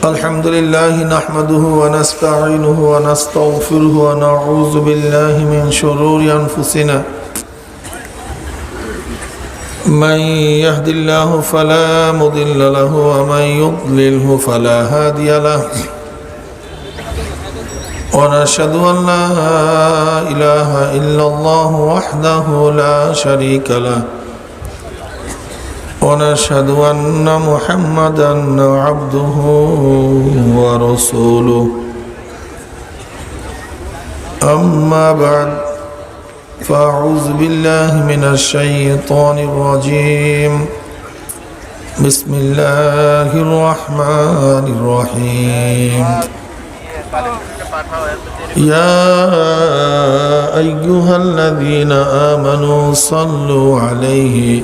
الحمد لله نحمده ونستعينه ونستغفره ونعوذ بالله من شرور أنفسنا من يهد الله فلا مضل له ومن يضلله فلا هادي له ونشهد أن لا إله إلا الله وحده لا شريك له ونشهد أن محمدا عبده ورسوله أما بعد فأعوذ بالله من الشيطان الرجيم بسم الله الرحمن الرحيم يا أيها الذين آمنوا صلوا عليه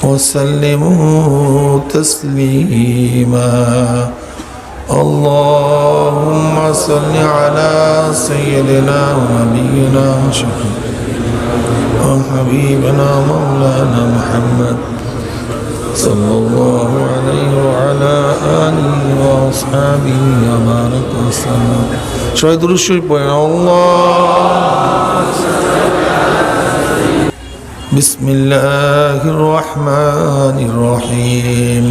وسلموا تسليما اللهم صل على سيدنا ونبينا وحبيبنا مولانا محمد صلى الله عليه وعلى آله وأصحابه وبارك وسلم شهد الشريف الله بسم الله الرحمن الرحيم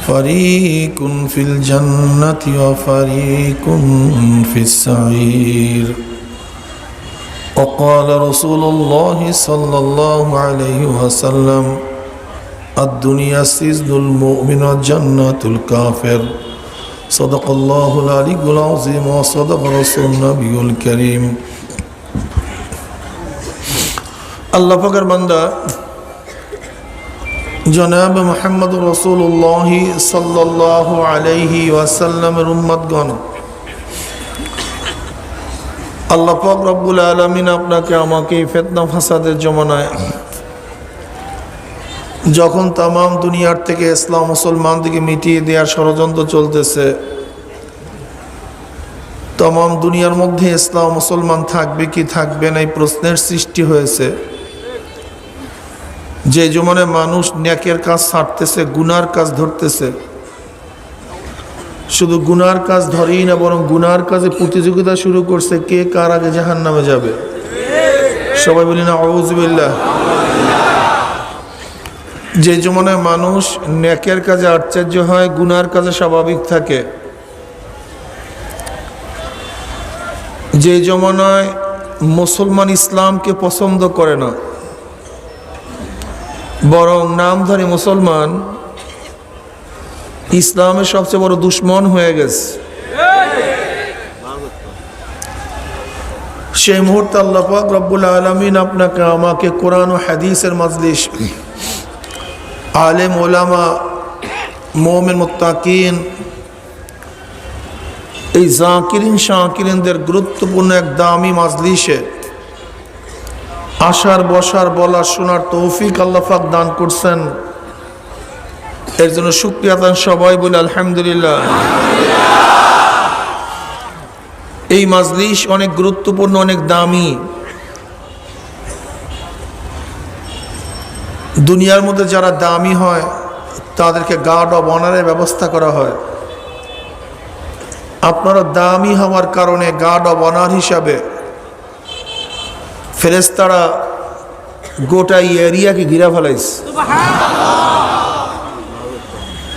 فريق في الجنة وفريق في السعير وقال رسول الله صلى الله عليه وسلم الدنيا سجن المؤمن وجنة الكافر صدق الله العلي العظيم وصدق رسول النبي الكريم আল্লাহ পাকের বান্দা জনাব মুহাম্মদ রাসূলুল্লাহ সাল্লাল্লাহু আলাইহি ওয়াসাল্লামের উম্মতগণ, আল্লাহ পাক রব্বুল আলামিন আপনাকে আমাকে ফিতনা ফাসাদের জমানায় যখন তাম দুনিয়ার থেকে ইসলাম মুসলমানদেরকে মিটিয়ে দেওয়ার ষড়যন্ত্র চলতেছে, তাম দুনিয়ার মধ্যে ইসলাম মুসলমান থাকবে কি থাকবে না এই প্রশ্নের সৃষ্টি হয়েছে। যে জমানে মানুষ নেকের কাজ ছাড়তেছে, গুনার কাজ ধরতেছে, শুধু গুনার কাজ ধরেই না বরং গুনার কাজে প্রতিযোগিতা শুরু করছে কে কার আগে জাহান্নামে যাবে। সবাই বলি না আউযু বিল্লাহ। যে জমানে মানুষ নেকের কাজে আশ্চর্য হয়, গুনার কাজে স্বাভাবিক থাকে, যে জমানায় মুসলমান ইসলামকে পছন্দ করে না বরং নামধারী মুসলমান ইসলামের সবচেয়ে বড় দুশ্মন হয়ে গেছে, সেই মুহূর্তে আল্লাহ পাক রব্বুল আলামিন আপনাকে আমাকে কোরআন ও হাদিসের মাজলিস, আলেম ওলামা, মুমিন মুত্তাকিন, এই জাকিরিন শাকিরিনদের গুরুত্বপূর্ণ এক দামি মাজলিসে আসার বসার বলার শোনার তৌফিক আল্লাহ পাক দান করছেন। এর জন্য শুকরিয়া আদান সবাই বলে আলহামদুলিল্লাহ। এই মাজলিস অনেক গুরুত্বপূর্ণ, অনেক দামি। দুনিয়ার মধ্যে যারা দামি হয় তাদেরকে গার্ড অব অনারের ব্যবস্থা করা হয়। আপনারা দামি হওয়ার কারণে গার্ড অব অনার হিসাবে ফেরেশতারা গোটা এরিয়াকে ঘিরা ফেলাইছে।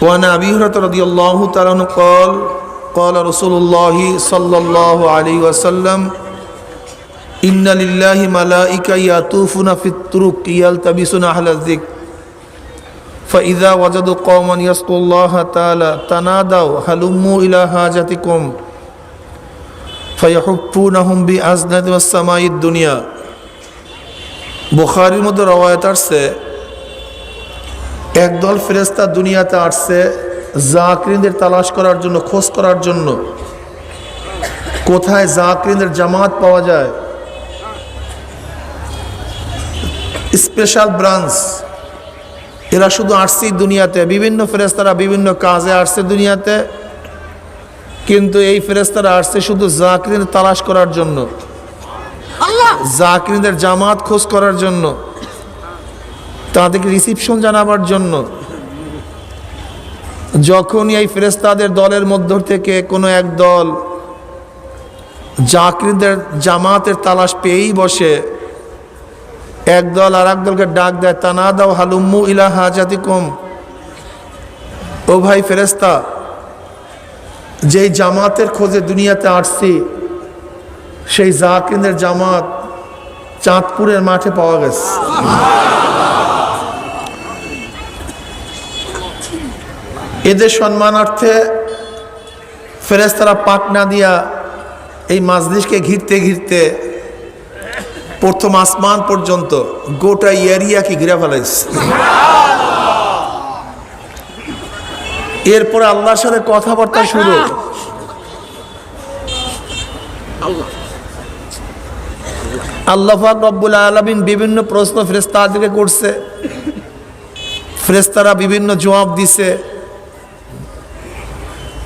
ওয়ান আবি হুরায়রা রাদিয়াল্লাহু তাআলা আনহু قال قال رسول الله صلى الله عليه وسلم إن لله ملائكة يطوفون في الطرق يلتمسون أهل الذكر فإذا وجدوا قوما يذكرون الله تعالى تنادوا هلموا إلى حاجتكم فيحفونهم بأذنة السماء الدنيا। বুখারীর মধ্যে রওয়ায়াত আসছে, একদল ফেরেশতা দুনিয়াতে আসছে জাকিরিনদের তালাশ করার জন্য, খোঁজ করার জন্য কোথায় জাকিরিনদের জামাত পাওয়া যায়। স্পেশাল ব্রাঞ্চ, এরা শুধু আসছে দুনিয়াতে, বিভিন্ন ফেরেশতারা বিভিন্ন কাজে আসছে দুনিয়াতে, কিন্তু এই ফেরেশতারা আসছে শুধু জাকিরিনদের তালাশ করার জন্য, জাকিরিনদের জামাত খোঁজ করার জন্য, তাদেরকে রিসিপশন জানাবার জন্য। যখনই এই ফেরেশতাদের দলের মধ্য থেকে কোনো এক দল জাকিরদের জামাতের তালাশ পেয়েই বসে, এক দল আর এক দলকে ডাক দেয়, তানাদাও হালুম্মু ইলা হাজাতিকুম, ও ভাই ফেরেশতা, যেই জামাতের খোঁজে দুনিয়াতে আসছি সেই জাকিরদের জামাত চাঁদপুরের মাঠে পাওয়া গেছে। এদের সম্মানার্থে ফেরেশতারা পাকনা দিয়া এই মাজলিসকে ঘিরতে ঘিরতে প্রথম আসমান পর্যন্ত গোটা এরিয়াকে ঘিরে ফেলাইছে। এরপরে আল্লাহর সাথে কথাবার্তা শুরু। আল্লাহ পাক রব্বুল আলামিন বিভিন্ন প্রশ্ন ফেরেশতাদেরকে করছে, ফেরেশতারা বিভিন্ন জবাব দিছে।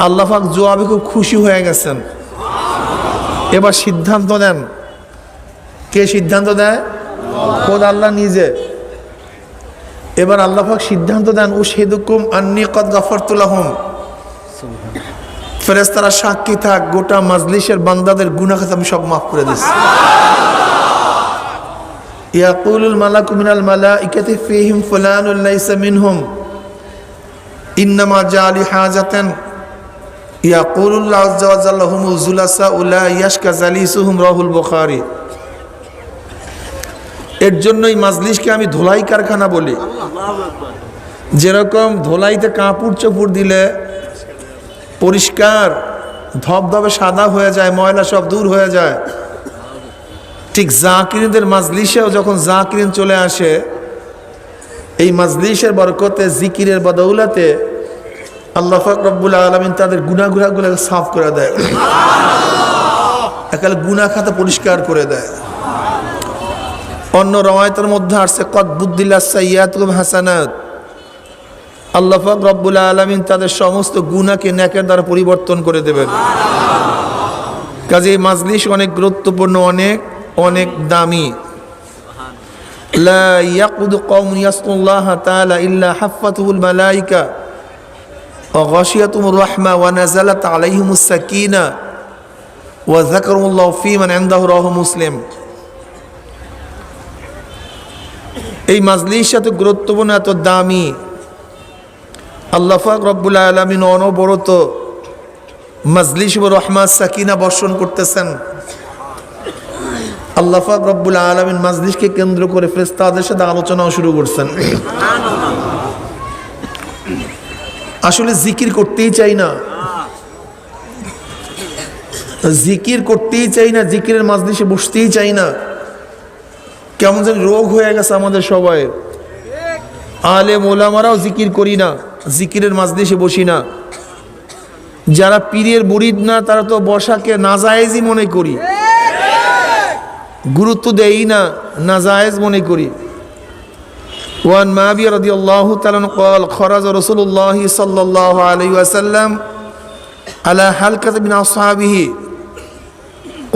আল্লাহ পাক জবাবে খুব খুশি হয়ে গেছেন। এবার সিদ্ধান্ত দেন। কে সিদ্ধান্ত দেয়? খোদ আল্লাহ নিজে। এবার আল্লাহ পাক সিদ্ধান্ত দেন, উশহিদুকুম আন্নী কদ গাফারতু লাহুম, ফেরেশতারা সাক্ষী থাক, গোটা মাজলিসের বান্দাদের গুনাহ খাতা আমি সব মাফ করে দিয়েছি। ইয়াকুলুল মালাকু মিনাল মালাইকাতি ফীহিম ফুলানুন লাইসা মিনহুম ইন্নামা জালি হাজাতান ইয়াকুলুল্লাহু আযজা ওয়া জাল্লা হুমুল যুলাসা উলা ইয়াশকা জালিসুহুম, রাহুল বুখারী। এর জন্যই মাজলিসকে আমি ধোলাই কারখানা বলি। যেরকম ধোলাইতে কাপড় চোপড় দিলে পরিষ্কার ধবধবে সাদা হয়ে যায়, ময়লা সব দূর হয়ে যায়, ঠিক জাকিরদের মাজলিসেও যখন জাকিরিন চলে আসে, এই মাজলিসের বরকতে, জিকিরের বদৌলতে আল্লাহ পাক রব্বুল আলামিন তাদের গুনাহগুলো সাফ করে দেয়, একাল গুনাহ খাতা পরিষ্কার করে দেয়। অন্য রওয়ায়াতের মধ্যে আসছে কদ বুদ্দিলাস সাইয়্যাতুকুম হাসানাত, আল্লাহ পাক রব্বুল আলামিন তাদের সমস্ত গুনাহকে নেকের দ্বারা পরিবর্তন করে দেবেন। কাজে এই মাজলিস অনেক গুরুত্বপূর্ণ, অনেক অনেক দামি। লা ইয়াকুদু কওমুন ইয়াসকুল্লাহ তাআলা ইল্লা হাফাতুহুল মালাইকা ওয়া গাশিয়াতুহুর রাহমা ওয়া নাযালাত আলাইহিমুস সাকিনা ওয়া যাকারুল্লাহু ফীমান ইনদাহু, রাহু মুসলিম। এই মাজলিস এত গুরুত্বপূর্ণ, এত দামি। আল্লাহ পাক রব্বুল আলামিন অনবরত মাজলিস ও রহমত সাকিনা বর্ষণ করতেছেন। আল্লাহ পাক রব্বুল আলামিন মাজলিসকে কেন্দ্র করে ফেরেশতাদের সাথে আলোচনাও শুরু করছেন। আসলে জিকির করতেই চাই না, জিকির করতেই চাই না, জিকিরের মাজলিসে বসতেই চাই না। কেমন যেন রোগ হয়ে গেছে আমাদের সবাই। আলেম ওলামারাও জিকির করি না, জিকিরের মাজলিসে বসি না। যারা পীরের মুরিদ না তারা তো বসাকে নাজায়েজই মনে করি, গুরুত্ব দেই না, নাজায়েজ মনে করি। ওয়ান মাবিয়া রাদিয়াল্লাহু তাআলা قال خرج رسول الله صلى الله عليه وسلم على حلقة من أصحابه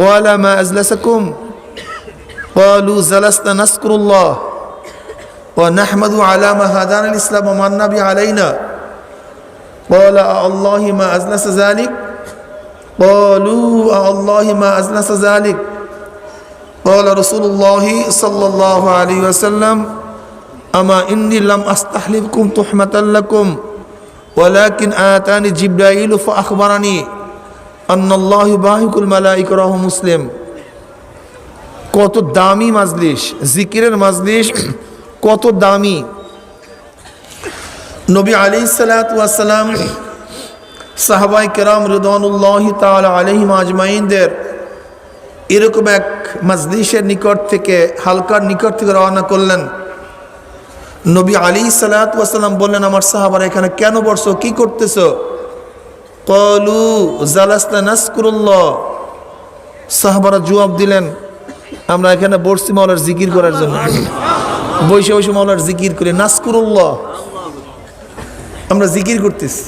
قال ما أجلسكم قالوا جلسنا نذكر الله ونحمد على ما هدانا الإسلام ومن به علينا قال الله ما أجلس ذلك قالوا الله ما أجلس ذلك قال رسول الله صلى الله عليه وسلم أما إني لم أستحلفكم تحمة لكم ولكن آتاني جبرائيل فأخبرني أن الله يباهك الملائكة، রাহু মুসলিম। কত দামি মাজলিস, জিকিরের মাজলিস কত দামি। নবী আলাইহিস সালাতু ওয়াস সালাম সাহাবায়ে কেরাম রিদওয়ানুল্লাহি তাআলা আলাইহিম আজমাইনদের এরকম এক মাজলিসের নিকট থেকে, হালকার নিকট থেকে রওনা করলেন। নবী আলাইহিস সালাতু ওয়াস সালাম বললেন, আমার সাহাবারা এখানে কেন বসছো, কি করতেছো? ক্বালু জালাসনা নাযকুরুল্লাহ, সাহাবারা জবাব দিলেন, আমরা এখানে বসছি মাওলার জিকির করার জন্য। বসে বসে মাওলার জিকির করে, নাযকুরুল্লাহ, আমরা জিকির করতেছি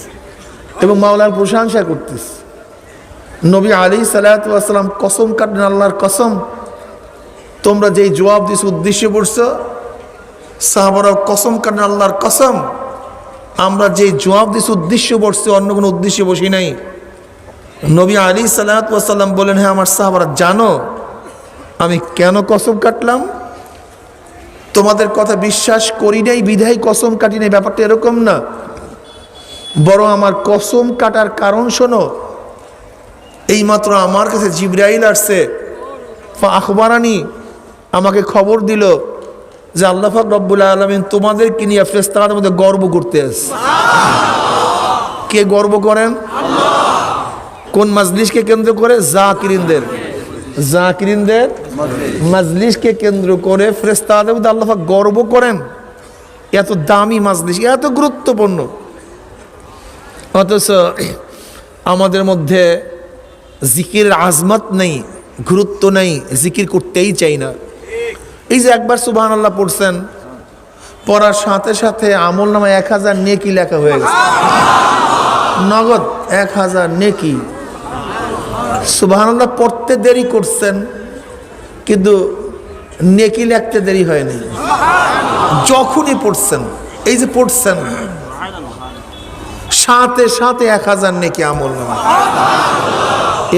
এবং মাওলার প্রশংসা করতেছি। নবী আলাইহিস সালাতু ওয়াস সালাম কসম কাটেন, আল্লাহর কসম, তোমরা যেই জবাব দিছো উদ্দেশ্যে পড়ছো, সাহাবারাও কসম কাটেন, আল্লাহর কসম, আমরা যে জবাব দিছি উদ্দেশ্য বসছে, অন্য কোনো উদ্দেশ্যে বসি নাই। নবী আলাইহিসসালাতু ওয়াস সালাম বলেন, হ্যাঁ আমার সাহাবারা, জানো আমি কেন কসম কাটলাম? তোমাদের কথা বিশ্বাস করি নাই বিধায় কসম কাটি নাই, ব্যাপারটা এরকম না। বরং আমার কসম কাটার কারণ শোনো। এইমাত্র আমার কাছে জিবরাইল আসছে, আখবারানি, আমাকে খবর দিল যে আল্লাহ পাক রব্বুল আলামিন তোমাদেরকে নিয়ে ফেরেশতাদের মধ্যে গর্ব করতে আসে। কে গর্ব করেন? কোন মাজলিসকে কেন্দ্র করে? জাকিরিনদের মাজলিসকে কেন্দ্র করে ফেরেশতাদের মধ্যে আল্লাহ পাক গর্ব করেন। এত দামি মাজলিস, এত গুরুত্বপূর্ণ, অথচ আমাদের মধ্যে জিকিরের আজমত নেই, গুরুত্ব নেই, জিকির করতেই চাই না। এই যে একবার সুবহানাল্লাহ পড়ছেন, পড়ার সাথে সাথে আমল নামায় 1000 নেকি লেখা হয়ে গেছে, নগদ 1000 নেকি। সুবহানাল্লাহ পড়তে দেরি করছেন, কিন্তু নেকি লিখতে দেরি হয়নি। যখনই পড়ছেন, এই যে পড়ছেন, সাথে সাথে 1000 নেকি আমল নামায়।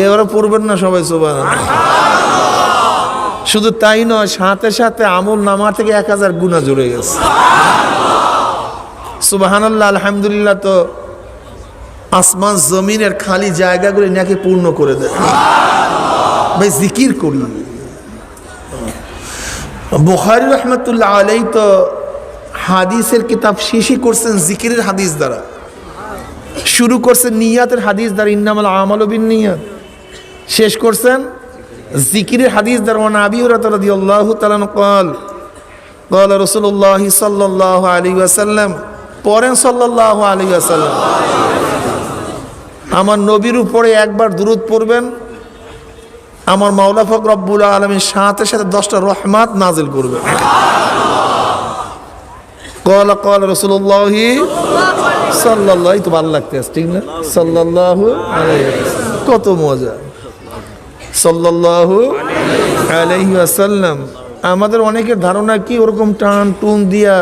এবারে পড়বেন না সবাই সুবহানাল্লাহ? শুধু তাই নয়, সাথে সাথে আমল নামা থেকে 1000 গুনাহ জুড়ে গেছে। সুবহানাল্লাহ, আলহামদুলিল্লাহ। তো আসমান জমিনের খালি জায়গাগুলি নাকি পূর্ণ করে দেয়। ভাই জিকির করি। বুখারী রাহমাতুল্লাহ আলাইহি তো হাদিসের কিতাব শেষই করছেন জিকিরের হাদিস দ্বারা, শুরু করছেন নিয়াতের হাদিস দ্বারা, ইন্নামাল আমালু বিন্নিয়াত, শেষ করছেন জিকিরের হাদিস দ্বারা। ওয়া আবি হুরায়রা রাদিয়াল্লাহু তাআলা قال قال رسول الله صلى الله عليه وسلم, পড়েন সাল্লাল্লাহু আলাইহি ওয়াসাল্লাম। আমার নবীর উপরে একবার দুরূদ পড়বেন, আমার মাওলা পাক রব্বুল আলামিন সাথে সাথে 10টা রহমত নাজিল করবেন। قال قال رسول الله صلى الله, তো ভালো লাগতেছে, ঠিক না? সাল্লাল্লাহু আলাইহি ওয়াসাল্লাম, কত মজা। সাল্লাল্লাহু আলাইহি ওয়াসাল্লাম। আমাদের অনেকের ধারণা কি ওরকম টান টুন দিয়া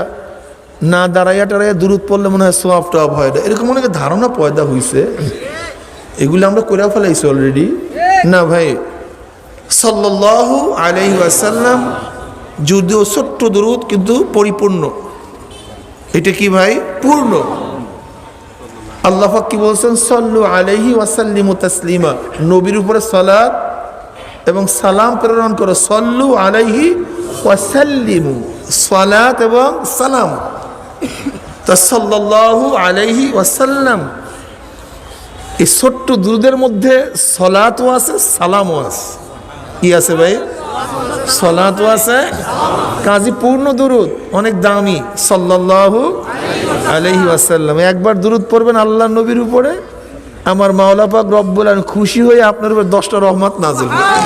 না দাঁড়াইয়া টাড়াইয়া দুরূদ পড়লে মনে হয় সওয়াব টওয়াব হয় না, এরকম অনেকের ধারণা পয়দা হয়েছে। এগুলো আমরা করে ফেলাইছি অলরেডি। না ভাই, সাল্লাল্লাহু আলাইহি ওয়াসাল্লাম যদিও ছোট্ট দুরূদ কিন্তু পরিপূর্ণ। এটা কি ভাই? পূর্ণ। আল্লাহ পাক কি বলছেন? সাল্লু আলাইহি ওয়াসাল্লিমু তাসলিমা, নবীর উপরে সালাত এবং সালাম প্রেরণ করো। সাল্লু আলাইহি ওয়াসাল্লিমু, সালাত এবং সালাম। তা সাল্লাল্লাহু আলাইহি ওয়াসাল্লাম, এই ছোট্ট দুরূদের মধ্যে সালাতও আছে, সালামও আছে। কি আছে ভাই? সালাতও আছে, কাজী পূর্ণ দুরূদ, অনেক দামি। সাল্লাল্লাহু আলাইহি ওয়াসাল্লাম, একবার দুরূদ পড়বেন আল্লাহর নবীর উপরে, আমার মাওলা পাক রব্বুল আলামিন খুশি হয়ে আপনার উপর 10টা রহমত নাজিল করবেন।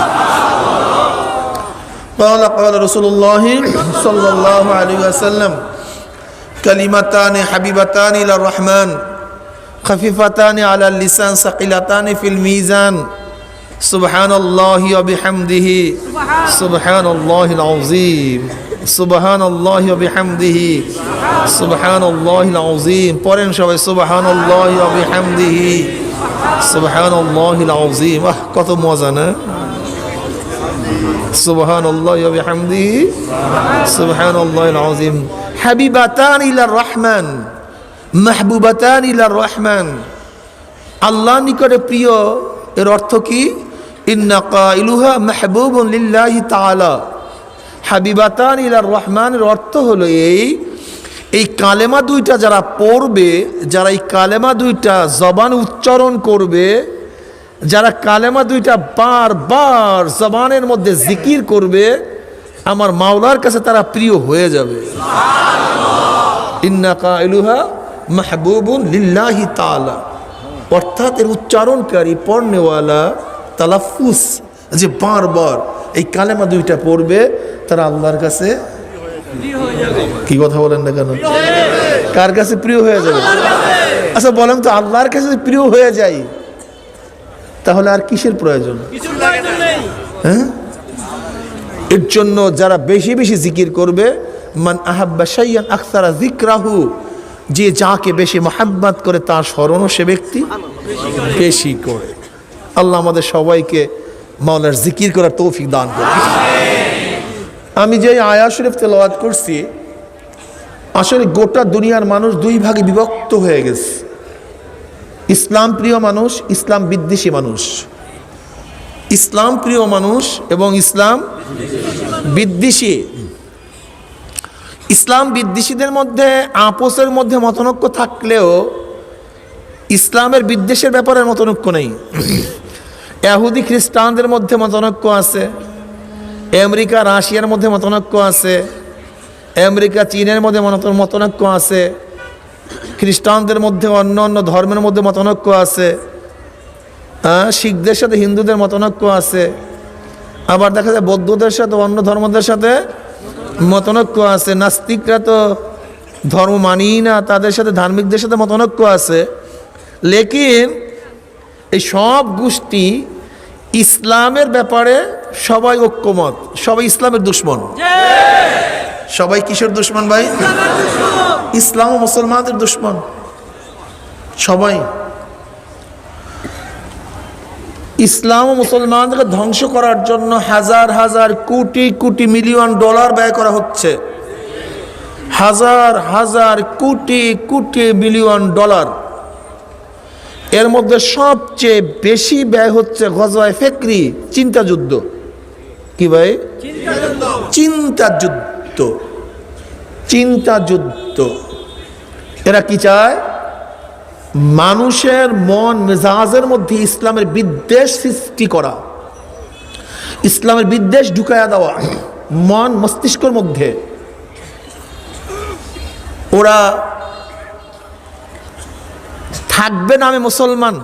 قال قال رسول الله صلى الله عليه وسلم, كلمتان حبيبتان الى الرحمن خفيفتان على اللسان ثقيلتان في الميزان سبحان الله وبحمده سبحان الله العظيم سبحان الله وبحمده سبحان الله العظيم। পড়েন সবাই سبحان الله وبحمده سبحان الله العظيم। কত মজা না? سبحان الله وبحمده سبحان الله العظيم। حبيبتان الى الرحمن محبوبتان الى الرحمن, আল্লাহর নিকটে প্রিয়। এর অর্থ কি? ইন্না কাইলুহা মাহবুবুন লিল্লাহি তাআলা। হাবিবাতান ইলার রহমানের অর্থ হলো এই কালেমা দুইটা যারা পড়বে, যারা এই কালেমা দুইটা জবান উচ্চারণ করবে, যারা কালেমা দুইটা বারবার জবানের মধ্যে জিকির করবে, আমার মাওলার কাছে তারা প্রিয় হয়ে যাবে। ইন্না কাইলুহা মাহবুবুন লিল্লাহি তাআলা, অর্থাৎ এর উচ্চারণকারী, পড়নেওয়ালা, তালাফুস, যে বারবার এই কালেমা দুইটা পড়বে, তারা আল্লাহর কাছে কি কথা বলেন না কেন? কার কাছে প্রিয় হয়ে যাবে? আচ্ছা বলেন তো, আল্লাহর কাছে প্রিয় হয়ে যাই তাহলে আর কিসের প্রয়োজন? হ্যাঁ, এর জন্য যারা বেশি বেশি জিকির করবে, মান আহাব্বা শাইয়ান আকসারা যিকরাহু, যে যাকে বেশি মোহাব্বত করে তার স্মরণও সে ব্যক্তি বেশি করে। আল্লাহ আমাদের সবাইকে মাওলার জিকির করার তৌফিক দান করে। আমি যে আয়াত শরীফ তেলাওয়াত করছি, আসলে গোটা দুনিয়ার মানুষ দুই ভাগে বিভক্ত হয়ে গেছে, ইসলাম প্রিয় মানুষ, ইসলাম বিদ্বেষী মানুষ। ইসলাম প্রিয় মানুষ এবং ইসলাম বিদ্বেষী। ইসলাম বিদ্বেষীদের মধ্যে আপোসের মধ্যে মতনৈক্য থাকলেও ইসলামের বিদ্বেষের ব্যাপারে মতনৈক্য নেই। ইহুদি খ্রিস্টানদের মধ্যে মতনৈক্য আছে, আমেরিকা রাশিয়ার মধ্যে মতনৈক্য আছে, আমেরিকা চীনের মধ্যে মতনৈক্য আছে, খ্রিস্টানদের মধ্যে অন্য অন্য ধর্মের মধ্যে মতনৈক্য আছে, শিখদের সাথে হিন্দুদের মতনৈক্য আছে, আবার দেখা যায় বৌদ্ধদের সাথে অন্য ধর্মদের সাথে মতনৈক্য আছে, নাস্তিকরা তো ধর্ম মানি না, তাদের সাথে ধার্মিকদের সাথে মতনৈক্য আছে। লেকিন এই সব গোষ্ঠী ইসলামের ব্যাপারে সবাই ঐক্যমত, সবাই ইসলামের দুশ্মন। সবাই কিসের দুশ্মন ভাই? ইসলাম ও মুসলমানদের দুশ্মন সবাই। ইসলাম ও মুসলমানদেরকে ধ্বংস করার জন্য হাজার হাজার কোটি কোটি মিলিয়ন ডলার ব্যয় করা হচ্ছে, হাজার হাজার কোটি কোটি মিলিয়ন ডলার। এর মধ্যে সবচেয়ে বেশি ব্যয় হচ্ছে গজওয়ায়ে ফিকরি, চিন্তা যুদ্ধ। কি ভাই? চিন্তা যুদ্ধ, চিন্তা যুদ্ধ। এরা কি চায়? মানুষের মন মেজাজের মধ্যে ইসলামের বিদ্বেষ সৃষ্টি করা, ইসলামের বিদ্বেষ ঢুকায়া দেওয়া মন মস্তিষ্কের মধ্যে। ওরা থাকবে নামে মুসলমান,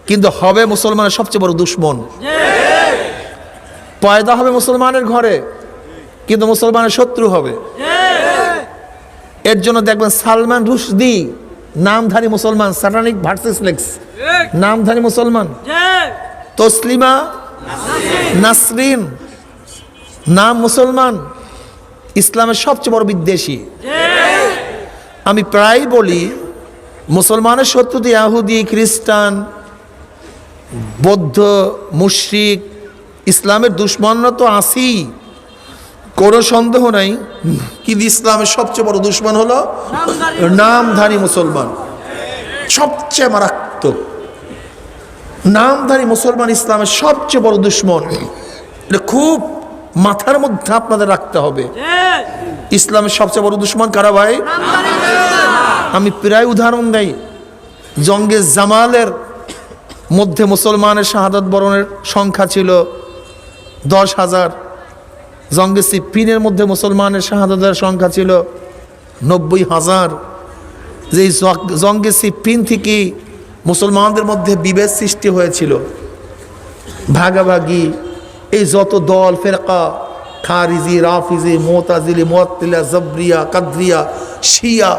কিন্তু হবে মুসলমানের সবচেয়ে বড় দুশ্মন। পয়দা হবে মুসলমানের ঘরে, কিন্তু মুসলমানের শত্রু হবে। এর জন্য দেখবেন সালমান রুশদি নামধারী মুসলমান, স্যাটানিক ভার্সেস লেক্স, নামধারী মুসলমান। তসলিমা নাসরিন নাম মুসলমান, ইসলামের সবচেয়ে বড় বিদ্বেষী। আমি প্রায় বলি মুসলমানের শত্রুতে ইহুদি, খ্রিস্টান, বৌদ্ধ, মুশরিক, ইসলামের দুশ্মনরা তো আছেই, কোনো সন্দেহ নাই। কিন্তু ইসলামের সবচেয়ে বড় দুশ্মন হলো নামধারী মুসলমান, সবচেয়ে মারাত্মক। নামধারী মুসলমান ইসলামের সবচেয়ে বড় দুশ্মন। এটা খুব মাথার মধ্যে আপনাদের রাখতে হবে। ইসলামের সবচেয়ে বড় দুশ্মন কারা ভাই? আমি প্রায় উদাহরণ দেই, জঙ্গে জামালের মধ্যে মুসলমানের শাহাদাত বরণের সংখ্যা ছিল 10,000। জঙ্গে সিফিনের মধ্যে মুসলমানের শাহাদাতের সংখ্যা ছিল 90,000। যে জঙ্গে সিফিন থেকে মুসলমানদের মধ্যে বিভেদ সৃষ্টি হয়েছিল, ভাগাভাগি, এই যত দল ফেরকা, খারিজি, রাফিজি, মুতাজিলি, মুআত্তিলা, জাবরিয়া, কাদরিয়া, শিয়া,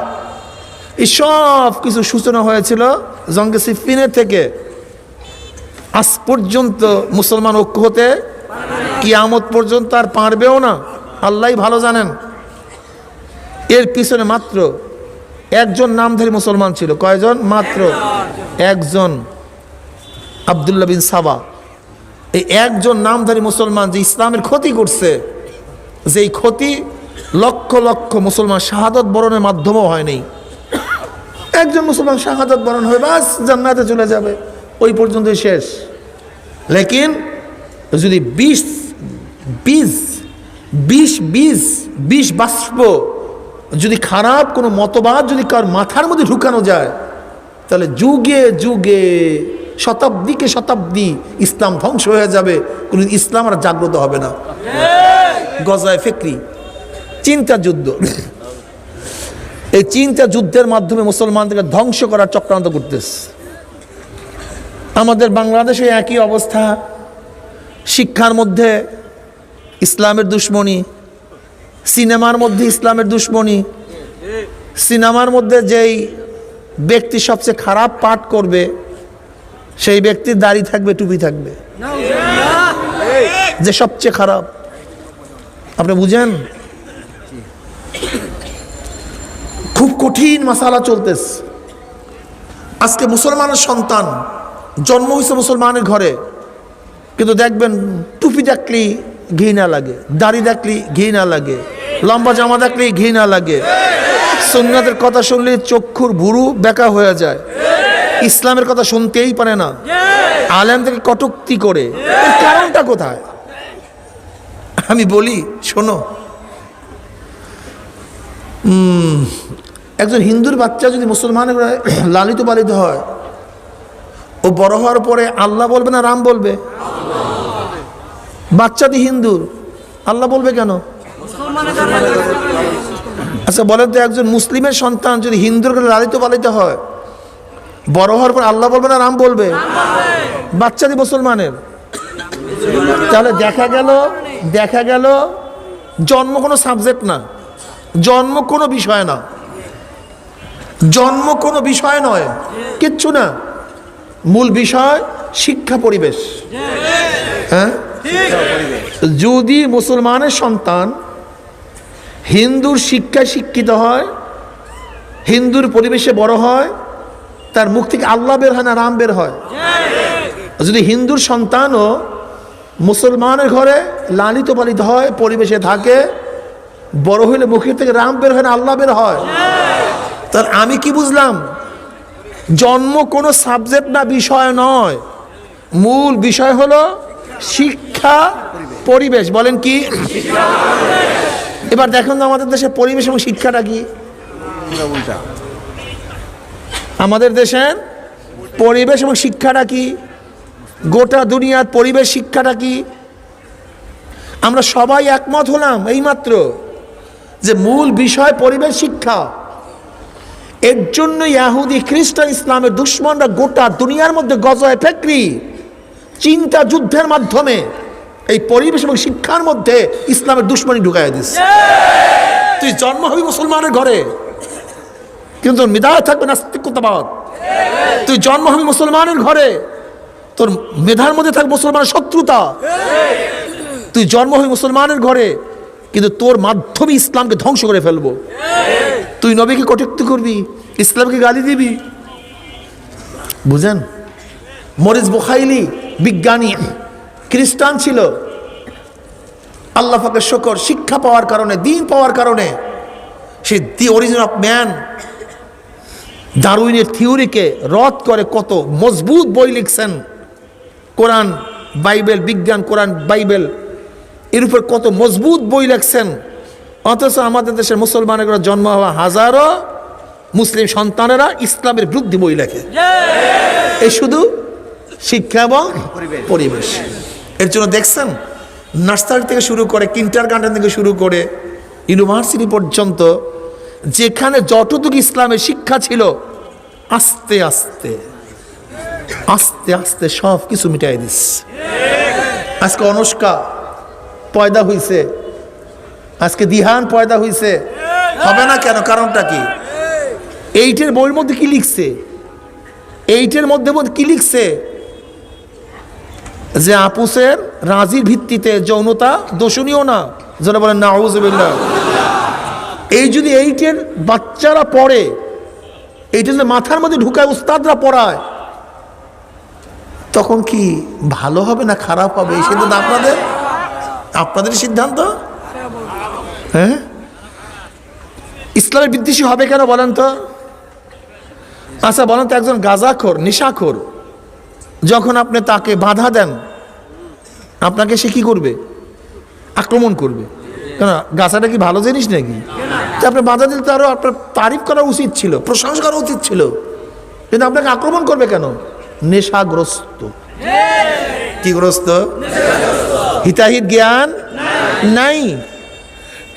এই সব কিছু সূচনা হয়েছিল জঙ্গে সিফিনের থেকে। আজ পর্যন্ত মুসলমান ঐক্য হতে কিয়ামত পর্যন্ত আর পারবেও না, আল্লাহই ভালো জানেন। এর পিছনে মাত্র একজন নামধারী মুসলমান ছিল। কয়জন? মাত্র একজন, আব্দুল্লাহ বিন সাবা। এই একজন নামধারী মুসলমান যে ইসলামের ক্ষতি করছে, যেই ক্ষতি লক্ষ লক্ষ মুসলমান শাহাদাত বরণের মাধ্যমেও হয়নি। একজন মুসলমান শাহাদাত বরণ হয়ে বাস জান্নাতে চলে যাবে, ওই পর্যন্তই শেষ। লেকিন যদি 20 বাষ্প যদি খারাপ কোনো মতবাদ যদি কার মাথার মধ্যে ঢুকানো যায়, তাহলে যুগে যুগে, শতাব্দীকে শতাব্দী ইসলাম ধ্বংস হয়ে যাবে, কোনো ইসলাম আর জাগ্রত হবে না। গজওয়ায়ে ফিকরি, চিন্তা যুদ্ধ। এই চিন্তা যুদ্ধের মাধ্যমে মুসলমানদেরকে ধ্বংস করার চক্রান্ত করতেছে। আমাদের বাংলাদেশে একই অবস্থা। শিক্ষার মধ্যে ইসলামের দুশ্মনী, সিনেমার মধ্যে ইসলামের দুশ্মনী। সিনেমার মধ্যে যেই ব্যক্তি সবচেয়ে খারাপ পাঠ করবে, সেই ব্যক্তির দাড়ি থাকবে, টুপি থাকবে, যে সবচেয়ে খারাপ। আপনি বুঝেন? খুব কঠিন মাসালা চলতেছে। আজকে মুসলমানের সন্তান জন্ম হয়েছে মুসলমানের ঘরে, কিন্তু দেখবেন টুপি দেখলেই ঘৃণা লাগে, দাড়ি দেখলেই ঘৃণা লাগে, লম্বা জামা দেখলেই ঘৃণা লাগে, সুন্নাতের কথা শুনলে চক্ষুর ভুরু বেঁকা হয়ে যায়, ইসলামের কথা শুনতেই পারে না, আলেমদেরকে কটূক্তি করে। এর কারণটা কোথায়? আমি বলি শোনো, একজন হিন্দুর বাচ্চা যদি মুসলমানের লালিত পালিত হয়, ও বড় হওয়ার পরে আল্লাহ বলবে না রাম বলবে? বাচ্চাটি হিন্দুর, আল্লাহ বলবে কেন? আচ্ছা বলেন তো, একজন মুসলিমের সন্তান যদি হিন্দুর লালিত পালিত হয়, বড় হওয়ার পর আল্লাহ বলবে না রাম বলবে? বাচ্চাটি মুসলমানের। তাহলে দেখা গেল জন্ম কোনো সাবজেক্ট না, জন্ম কোনো বিষয় না, জন্ম কোনো বিষয় নয়, কিচ্ছু না। মূল বিষয় শিক্ষা পরিবেশ। হ্যাঁ, যদি মুসলমানের সন্তান হিন্দুর শিক্ষায় শিক্ষিত হয়, হিন্দুর পরিবেশে বড় হয়, তার মুখ থেকে আল্লাহ বের হয় না রাম বের হয়? যদি হিন্দুর সন্তানও মুসলমানের ঘরে লালিত পালিত হয়, পরিবেশে থাকে, বড় হইলে মুখের থেকে রাম বের হয় না আল্লাহ বের হয়? তার আমি কি বুঝলাম? জন্ম কোনো সাবজেক্ট না, বিষয় নয়, মূল বিষয় হলো শিক্ষা পরিবেশ। বলেন কি? এবার দেখুন তো আমাদের দেশের পরিবেশ এবং শিক্ষাটা কি? আমাদের দেশের পরিবেশ এবং শিক্ষাটা কি? গোটা দুনিয়ার পরিবেশ শিক্ষাটা কি? আমরা সবাই একমত হলাম এইমাত্র যে মূল বিষয় পরিবেশ শিক্ষা। এর জন্য ইহুদি খ্রিস্টান ইসলামের দুশ্মনরা গোটা দুনিয়ার মধ্যে গজয়ে ফেকরি চিন্তা যুদ্ধের মাধ্যমে এই পরিবেশ এবং শিক্ষার মধ্যে ইসলামের দুশ্মনী ঢুকাইয়া দিস। তুই জন্ম হবি মুসলমানের ঘরে, কিন্তু তোর মেধায় থাকবে নাস্তিকতাবাদ। তুই জন্ম হবি মুসলমানের ঘরে, তোর মেধার মধ্যে থাকবে মুসলমানের শত্রুতা। তুই জন্ম হবি মুসলমানের ঘরে, কিন্তু তোর মাধ্যমে ইসলামকে ধ্বংস করে ফেলবো। তুই নবীকে কটূক্তি করবি, ইসলামকে গালি দিবি। বুঝেন? মরিস বুখাইলি বিজ্ঞানী খ্রিস্টান ছিল, আল্লাহ পাকের শুকর, শিক্ষা পাওয়ার কারণে, দিন পাওয়ার কারণে সে দি অরিজিন অফ ম্যান ডারউইনের থিওরিকে রদ করে কত মজবুত বই লিখছেন। কোরআন বাইবেল, বিজ্ঞান কোরআন বাইবেল, এর উপর কত মজবুত বই লিখছেন। অথচ আমাদের দেশের মুসলমানের জন্ম হওয়া হাজারো মুসলিম সন্তানেরা ইসলামের বিরুদ্ধে বই লেখে। এই শুধু শিক্ষা এবং পরিবেশ। এর জন্য দেখছেন নার্সারি থেকে শুরু করে, কিন্ডারগার্টেন থেকে শুরু করে ইউনিভার্সিটি পর্যন্ত যেখানে যতটুকু ইসলামের শিক্ষা ছিল, আস্তে আস্তে আস্তে আস্তে সব কিছু মিটাই দিস। আজকে অনুষ্কা পয়দা হইছে, আজকে দিহান পয়দা হইছে, হবে না কেন? কারণটা কি? এইটের বইয়ের মধ্যে কি লিখছে? এইটের মধ্যে কি লিখছে? যে আপুসের রাজির ভিত্তিতে যৌনতা দোষণীয় না। যারা বলেন নাউযুবিল্লাহ। এই যদি এইটের বাচ্চারা পড়ে, এইটা যদি মাথার মধ্যে ঢুকায়, উস্তাদরা পড়ায়, তখন কি ভালো হবে না খারাপ হবে? এই সিদ্ধান্ত আপনাদের সিদ্ধান্ত। হ্যাঁ, ইসলামের বিদ্বেষী হবে কেন বলেন তো? আচ্ছা বলেন তো, একজন গাঁজাখোর, নেশাখোর, যখন আপনি তাকে বাধা দেন, আপনাকে সে কি করবে? আক্রমণ করবে। কেন? গাছাটা কি ভালো জিনিস নাকি? আপনি বাধা দিলে তো আরো আপনার তারিফ করা উচিত ছিল, প্রশংসা করা উচিত ছিল, কিন্তু আপনাকে আক্রমণ করবে কেন? নেশাগ্রস্ত। কি গ্রস্ত? হিতাহিত জ্ঞান নাই।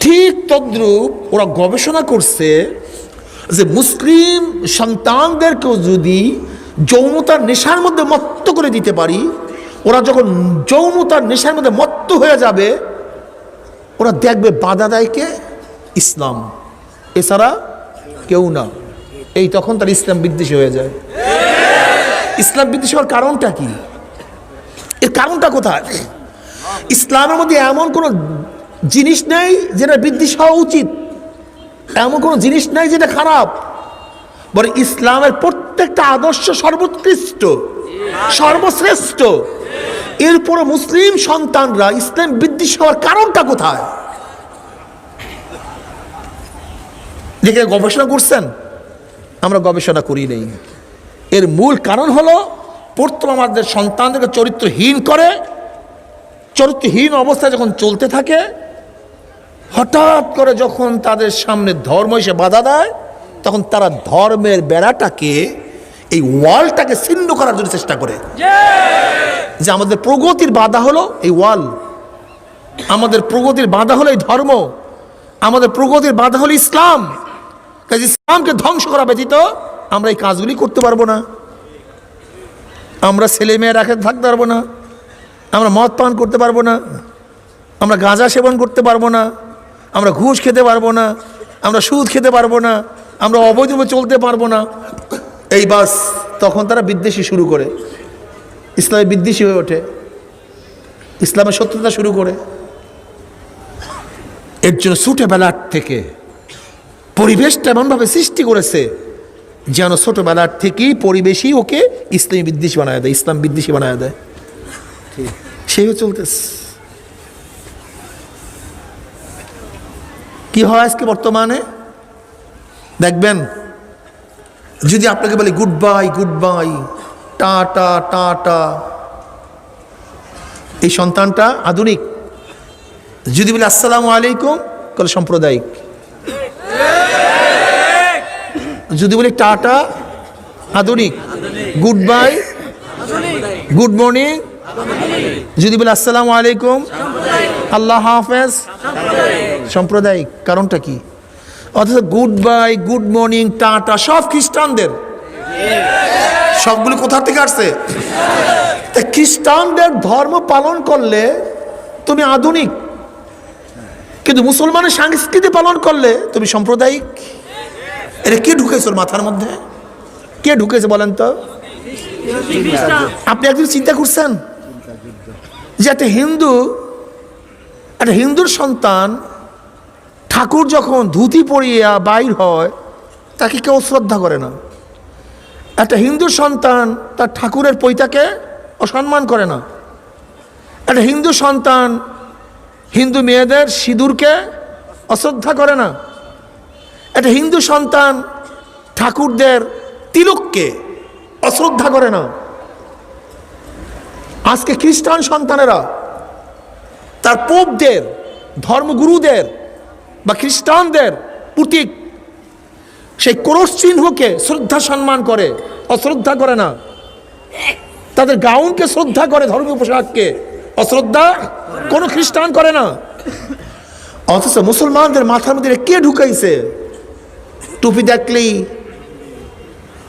ঠিক তদ্রূপ ওরা গবেষণা করছে যে মুসলিম সন্তানদেরকেও যদি যৌনতার নেশার মধ্যে মত্ত করে দিতে পারি, ওরা যখন যৌনতার নেশার মধ্যে মত্ত হয়ে যাবে, ওরা দেখবে বাধা দেয় কে? ইসলাম, এছাড়া কেউ না। এই তখন তার ইসলাম বিদ্বেষী হয়ে যায়। ইসলাম বিদ্বেষী হওয়ার কারণটা কি? এর কারণটা কোথায়? ইসলামের মধ্যে এমন কোন জিনিস নেই যেটা বিদ্বেষী হওয়া উচিত। এমন কোনো জিনিস নাই যেটা খারাপ, বলে ইসলামের প্রত্যেকটা আদর্শ সর্বোৎকৃষ্ট, সর্বশ্রেষ্ঠ। এরপরে মুসলিম সন্তানরা ইসলাম বিদ্বেষী হওয়ার কারণটা কোথায়? দেখে গবেষণা করছেন? আমরা গবেষণা করি নেই। এর মূল কারণ হলো প্রথম আমাদের সন্তানদেরকে চরিত্রহীন করে, চরিত্রহীন অবস্থায় যখন চলতে থাকে, হঠাৎ করে যখন তাদের সামনে ধর্ম এসে বাধা দেয়, তখন তারা ধর্মের বেড়াটাকে, এই ওয়ালটাকে ছিন্ন করার জন্য চেষ্টা করে। যে আমাদের প্রগতির বাধা হলো এই ওয়াল, আমাদের প্রগতির বাধা হলো এই ধর্ম, আমাদের প্রগতির বাধা হলো ইসলাম। কাজে ইসলামকে ধ্বংস করা ব্যতীত আমরা এই কাজগুলি করতে পারবো না। আমরা ছেলে মেয়ে রাখে থাকতে পারবো না, আমরা মদ পান করতে পারবো না, আমরা গাঁজা সেবন করতে পারবো না, আমরা ঘুষ খেতে পারবো না, আমরা সুদ খেতে পারবো না, আমরা অবৈধভাবে চলতে পারবো না। এই বাস, তখন তারা বিদ্বেষী শুরু করে, ইসলামে বিদ্বেষী হয়ে ওঠে, ইসলামের শত্রুতা শুরু করে। এর জন্য ছোটবেলার থেকে পরিবেশটা এমনভাবে সৃষ্টি করেছে যেন ছোটবেলার থেকেই পরিবেশই ওকে ইসলামী বিদ্বেষী বানায় দেয়, ইসলাম বিদ্বেষী বানায় দেয়। সেই চলতেছে। কি হয় আজকে বর্তমানে দেখবেন, যদি আপনাকে বলে good bye, good bye, tata tata, এই সন্তানটা আধুনিক। যদি বলে আসসালামু আলাইকুম, তাহলে সাম্প্রদায়িক। যদি বলি টাটা, আধুনিক। গুড বাই, গুড মর্নিং, যদি বলে আসসালামু আলাইকুম, আল্লাহ হাফেজ, সাম্প্রদায়িক। কারণটা কি? অথচ good bye, good morning, tata সব খ্রিস্টানদের। সবগুলো কোথা থেকে আসছে? খ্রিস্টানদের ধর্ম পালন করলে তুমি আধুনিক, কিন্তু মুসলমানের সংস্কৃতি পালন করলে তুমি সাম্প্রদায়িক। এটা কে ঢুকেছে ওর মাথার মধ্যে? কে ঢুকেছে বলেন তো? আপনি একদিন চিন্তা করছেন যে একটা হিন্দুর সন্তান ঠাকুর যখন ধুতি পরিয়া বাইর হয়, তাকে কেউ শ্রদ্ধা করে না। একটা হিন্দুর সন্তান তার ঠাকুরের পৈতাকে অসম্মান করে না। একটা হিন্দু সন্তান হিন্দু মেয়েদের সিঁদুরকে অশ্রদ্ধা করে না। একটা হিন্দু সন্তান ঠাকুরদের তিলককে অশ্রদ্ধা করে না। আজকে খ্রিস্টান সন্তানেরা তার পোপদের, ধর্মগুরুদের বা খ্রিস্টানদের প্রতীক সেই ক্রস চিহ্নকে শ্রদ্ধা সম্মান করে, অশ্রদ্ধা করে না। তাদের গাউনকে শ্রদ্ধা করে, ধর্মীয় পোশাককে অশ্রদ্ধা কোনো খ্রিস্টান করে না। অথচ মুসলমানদের মাথার মধ্যে কে ঢুকাইছে? টুপি দেখলেই,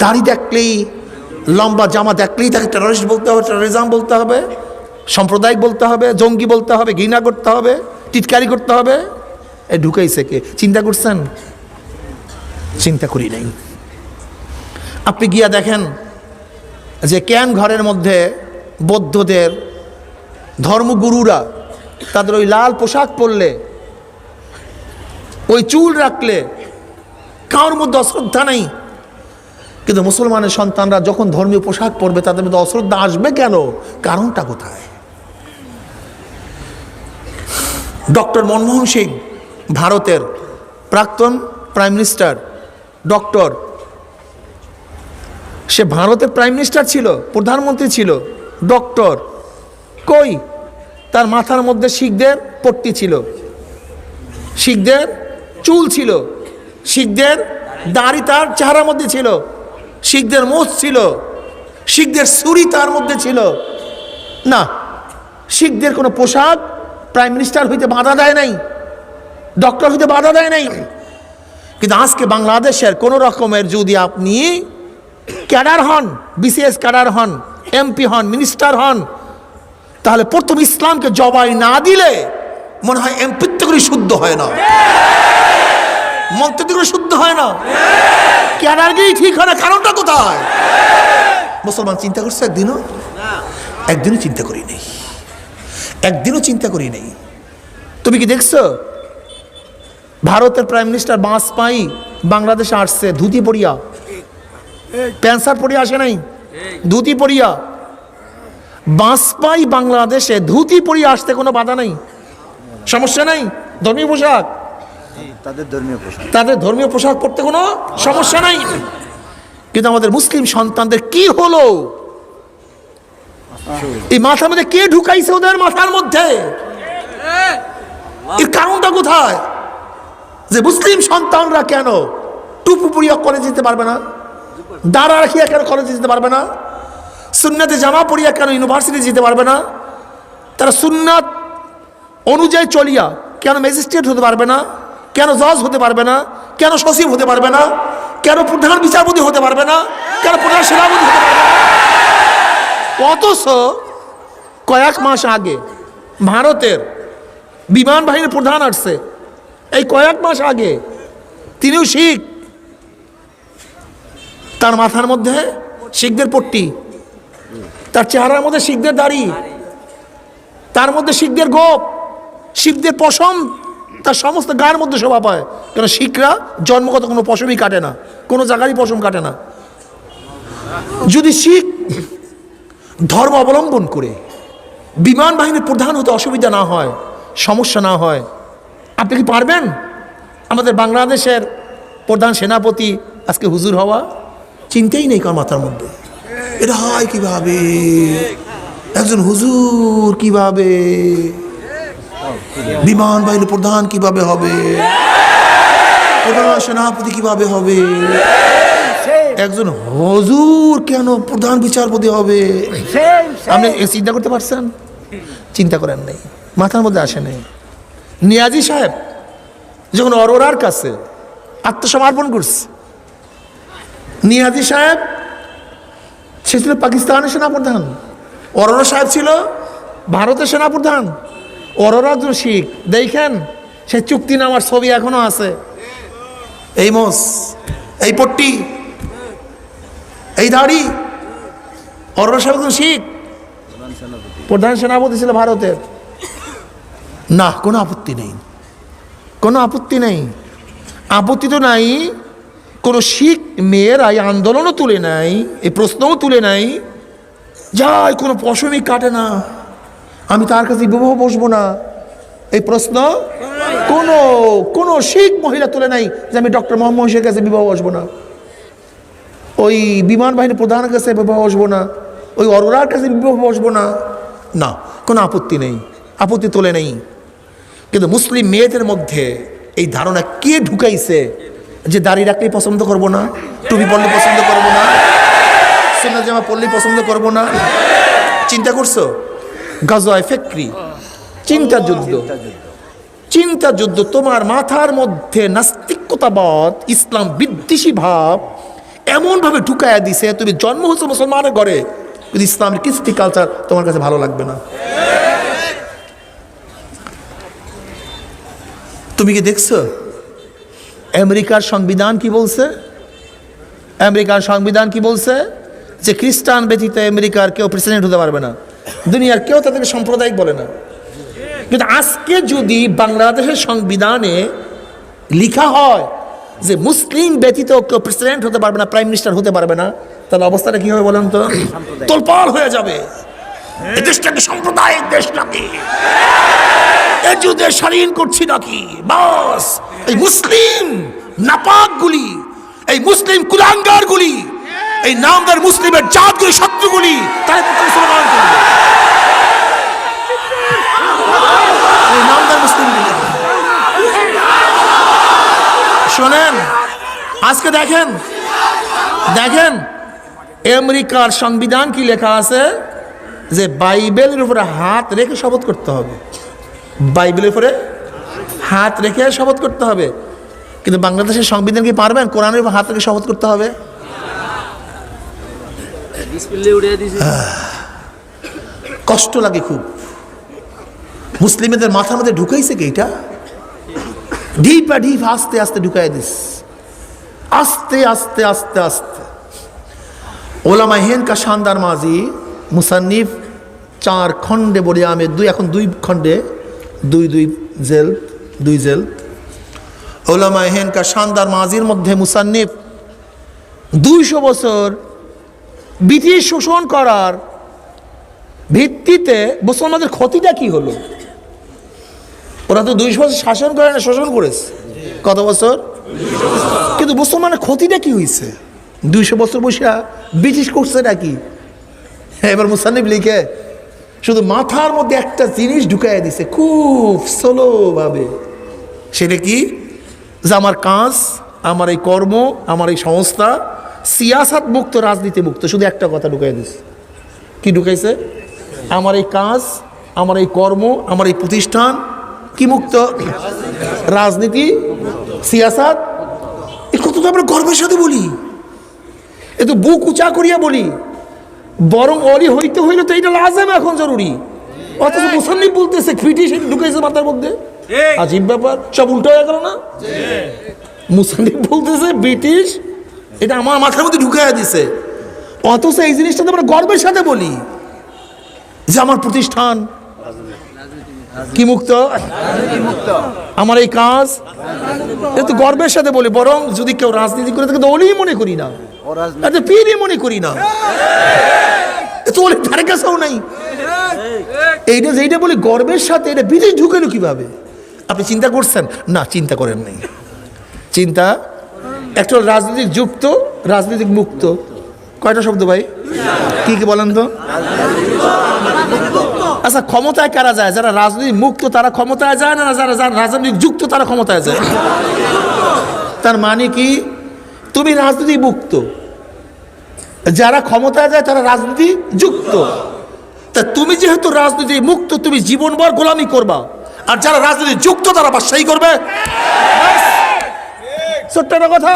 দাড়ি দেখলেই, লম্বা জামা দেখলেই তাকে টেররিস্ট বলতে হবে, টেররিজম বলতে হবে, সাম্প্রদায়িক বলতে হবে, জঙ্গি বলতে হবে, ঘৃণা করতে হবে, টিটকারি করতে হবে। এ ঢুকাইছে কে? চিন্তা করছেন? চিন্তা করি নাই। আপনি গিয়া দেখেন যে কেন ঘরের মধ্যে বৌদ্ধদের ধর্মগুরুরা তাদের ওই লাল পোশাক পরলে, ওই চুল রাখলে কারোর মধ্যে অশ্রদ্ধা নেই। কিন্তু মুসলমানের সন্তানরা যখন ধর্মীয় পোশাক পরবে তাদের মধ্যে অশ্রদ্ধা আসবে কেন? কারণটা কোথায়? ডক্টর মনমোহন সিং, ভারতের প্রাক্তন প্রাইম মিনিস্টার, ডক্টর, সে ভারতের প্রাইম মিনিস্টার ছিল, প্রধানমন্ত্রী ছিল, ডক্টর। কই তার মাথার মধ্যে শিখদের পট্টি ছিল, শিখদের চুল ছিল, শিখদের দাড়ি তার চেহারার মধ্যে ছিল, শিখদের মোচ ছিল, শিখদের ছুরি তার মধ্যে ছিল না। শিখদের কোনো পোশাক প্রাইম মিনিস্টার হইতে বাধা দেয় নাই, ডক্টর হইতে বাধা দেয় নাই। কিন্তু আজকে বাংলাদেশের কোনো রকমের যদি আপনি ক্যাডার হন, বিসিএস ক্যাডার হন, এমপি হন, মিনিস্টার হন, তাহলে প্রথম ইসলামকে জবাই না দিলে মনে হয় এমপিত্ব করে শুদ্ধ হয় না, মন্ত্রিত্ব করে শুদ্ধ হয় না, ক্যাডারকেই ঠিক হয় না। কারণটা কোথায়? মুসলমান চিন্তা করছে একদিনও? একদিনও চিন্তা করি নেই, একদিনও চিন্তা করি নেই। তুমি কি দেখছো ভারতের প্রাইম মিনিস্টার বাজপেয়ী বাংলাদেশে আসছে ধুতি পরিয়া, প্যান্ট শার্ট পরিয়া আসে নাই, ধুতি পরিয়া। বাজপেয়ী বাংলাদেশে ধুতি পরিয়া আসতে কোনো বাধা নাই, সমস্যা নাই। ধর্মীয় পোশাক, তাদের ধর্মীয় পোশাক পরতে কোনো সমস্যা নাই। কিন্তু আমাদের মুসলিম সন্তানদের কি হলো? এই মাথার মধ্যে কে ঢুকাইছে ওদের মাথার মধ্যে? এর কারণটা কোথায়? যে মুসলিম সন্তানরা কেন টুপি পরিয়া কলেজে যেতে পারবে না, দাঁড়া রাখিয়া কেন কলেজে যেতে পারবে না, সুন্নাতে জামা পরিয়া কেন ইউনিভার্সিটি যেতে পারবে না, তারা সুন্নাত অনুযায়ী চলিয়া কেন ম্যাজিস্ট্রেট হতে পারবে না, কেন জজ হতে পারবে না, কেন সচিব হতে পারবে না, কেন প্রধান বিচারপতি হতে পারবে না, কেন প্রধান সেনাপতি হতে পারবে না? অথচ কয়েক মাস আগে ভারতের বিমান বাহিনীর প্রধান আসছে, এই কয়েক মাস আগে, তিনিও শিখ, তার মাথার মধ্যে শিখদের পট্টি, তার চেহারার মধ্যে শিখদের দাড়ি, তার মধ্যে শিখদের গোপ, শিখদের পশম, তার সমস্ত গায়ের মধ্যে শোভা পায়। কেন শিখরা জন্মগত কোনো পশমই কাটে না, কোনো জায়গারই পশম কাটে না। যদি শিখ ধর্ম অবলম্বন করে বিমান বাহিনীর প্রধান হতে অসুবিধা না হয়, সমস্যা না হয়, আপনি কি পারবেন আমাদের বাংলাদেশের প্রধান সেনাপতি আজকে হুজুর হওয়া? চিন্তাই নেই কার মাথার মধ্যে। এটা হয় কিভাবে? একজন হুজুর কিভাবে, বিমান বাহিনীর প্রধান কিভাবে হবে, প্রধান সেনাপতি কিভাবে হবে, একজন হুজুর কেন প্রধান বিচারপতি হবে? আপনি চিন্তা করতে পারছেন? চিন্তা করেন নাই, মাথার মধ্যে আসে নাই। নিয়াজি সাহেব যখন অরোরার কাছে আত্মসমর্পণ করছে, নিয়াজি সাহেব সে ছিল পাকিস্তানের সেনাপ্রধান, অরোরা সাহেব ছিল ভারতের সেনাপ্রধান। অরোরা একজন শিখ, দেখেন সে চুক্তিনামার ছবি এখনো আছে, এই মোষ, এই পট্টি, এই দাড়ি। অরোরা সাহেব একজন শিখ, প্রধান সেনাপতি ছিল ভারতের। না, কোনো আপত্তি নেই, কোনো আপত্তি নেই, আপত্তি তো নাই। কোনো শিখ মেয়েরা এই আন্দোলনও তুলে নাই, এই প্রশ্নও তুলে নাই, যাই কোনো পশমই কাটে না, আমি তার কাছে বিবাহ বসবো না, এই প্রশ্ন কোনো কোনো শিখ মহিলা তুলে নাই যে আমি ডক্টর মোহাম্মদ হোসেনের কাছে বিবাহ বসবো না, ওই বিমান বাহিনীর প্রধানের কাছে বিবাহ বসবো না, ওই অরোরার কাছে বিবাহ বসবো না। না, কোনো আপত্তি নেই, আপত্তি তোলে নেই। কিন্তু মুসলিম মেয়েদের মধ্যে এই ধারণা কে ঢুকাইছে যে দাড়ি রাখলেই পছন্দ করবো না, টুপি পরলে পছন্দ করবো না, সুন্নাত জামা পরলেই পছন্দ করবো না? চিন্তা করছো? গাজওয়ায়ে ফিক্রি, চিন্তা যুদ্ধ, চিন্তা যুদ্ধ। তোমার মাথার মধ্যে নাস্তিকতাবাদ, ইসলাম বিদ্বেষী ভাব এমনভাবে ঢুকাইয়া দিছে, তুমি জন্ম হচ্ছে মুসলমানের ঘরে, কিন্তু ইসলামের কৃষ্টি কালচার তোমার কাছে ভালো লাগবে না। তুমি কি দেখছো আমেরিকার সংবিধান কি বলছে? আমেরিকার সংবিধান কি বলছে? যে খ্রিস্টান ব্যতীত আমেরিকার কেউ প্রেসিডেন্ট হতে পারবে না, দুনিয়ার কেউ তাদেরকে সাম্প্রদায়িক বলে না। কিন্তু আজকে যদি বাংলাদেশের সংবিধানে লেখা হয় যে মুসলিম ব্যতীত কেউ প্রেসিডেন্ট হতে পারবে না, প্রাইম মিনিস্টার হতে পারবে না, তাহলে অবস্থাটা কি হবে বলেন তো? তোলপাড় হয়ে যাবে। এই দেশটাকে সাম্প্রদায়িক দেশ নাকি, এই যুদ্ধে স্বাধীন করছি নাকি? বাস এই মুসলিম নাপাকগুলি, এই মুসলিম কুলাঙ্গারগুলি, এই নামদার মুসলিমের জাতগুলি, শত্রুগুলি তাই মুসলমান করবে। এই নামদার মুসলিমগুলি শোনেন, আজকে দেখেন দেখেন আমেরিকার সংবিধান কি লেখা আছে যে বাইবেলের উপরে হাত রেখে শপথ করতে হবে, বাইবেলের উপরে হাত রেখে শপথ করতে হবে। কিন্তু বাংলাদেশের সংবিধান কি পারবেন কোরআনের উপর হাত রেখে শপথ করতে হবে? কষ্ট লাগে খুব। মুসলিমদের মাথার মধ্যে ঢুকাইছে কি এটা? ঢিপা ঢিপ আস্তে আস্তে ঢুকাই দিস, আস্তে আস্তে আস্তে আস্তে। ওলামা হিন্দ কা শানদার মাজি মুসান্নিফ 4 খণ্ডে বলে আমি এখন 2 খণ্ডে, 2 জেল উলামা এহেনকা শানদার মাজির মধ্যে মুসান্নিফ 200 বছর ব্রিটিশ শোষণ করার ভিত্তিতে মুসলমানদের ক্ষতিটা কি হলো? ওরা তো 200 বছর শাসন করে না, শোষণ করেছে। কত বছর? কিন্তু মুসলমানের ক্ষতিটা কি হয়েছে? 200 বছর বসে ব্রিটিশ করছে নাকি? এবার মুসান্নিফ লিখে শুধু মাথার মধ্যে একটা জিনিস ঢুকাইয়া দিছে খুব স্লো ভাবে। সেটা কি? যে আমার কাজ, আমার এই কর্ম, আমার এই সংস্থা সিয়াসাত মুক্ত, রাজনীতি মুক্ত। শুধু একটা কথা ঢুকাই দিছে। কি ঢুকাইছে? আমার এই কাজ, আমার এই কর্ম, আমার এই প্রতিষ্ঠান কি মুক্ত? রাজনীতি, সিয়াসাত। এই কথা তো আমরা গর্বের সাথে বলি, এ তো বুক উঁচা করিয়া বলি। বরং অলি হইতে হইলে তো এটা লাজেম এখন জরুরি। অথচ মুসান্নিফ বলতেছে ব্রিটিশ ঢুকাইছে মাথার মধ্যে। আজীব ব্যাপার, সব উল্টো হয়ে গেল না? মুসান্নিফ বলতেছে ব্রিটিশ এটা আমার মাথার মধ্যে ঢুকাইয়া দিছে, অথচ এই জিনিসটা তো আমরা গর্বের সাথে বলি যে আমার প্রতিষ্ঠান কি মুক্ত, আমার এই কাজ, এত গর্বের সাথে বলি। বরং যদি কেউ রাজনীতি করে থাকে তো ওলি মনে করি না, পীরই মনে করি না, এত ওলি ধারে কাছেও নাই। এইটা যেটা বলি গর্বের সাথে, এটা বিদেশ ঢুকেলো কিভাবে? আপনি চিন্তা করছেন? না, চিন্তা করেন নাই। চিন্তা একটা রাজনৈতিক যুক্ত, রাজনৈতিক মুক্ত। কয়টা শব্দ ভাই? কি কি বলেন তো? আচ্ছা, ক্ষমতায় কারা যায়? যারা রাজনৈতিক মুক্ত তারা ক্ষমতায় যায় না, যারা রাজনৈতিক যুক্ত তারা ক্ষমতায় যায়? তার মানে কি? তুমি রাজনীতি মুক্ত, যারা ক্ষমতায় যায় তারা রাজনীতি যুক্ত। তা তুমি যেহেতু রাজনীতি মুক্ত, তুমি জীবনভর গোলামি করবা, আর যারা রাজনীতি যুক্ত তারা বাদশাহী করবে। ছোট্ট একটা কথা,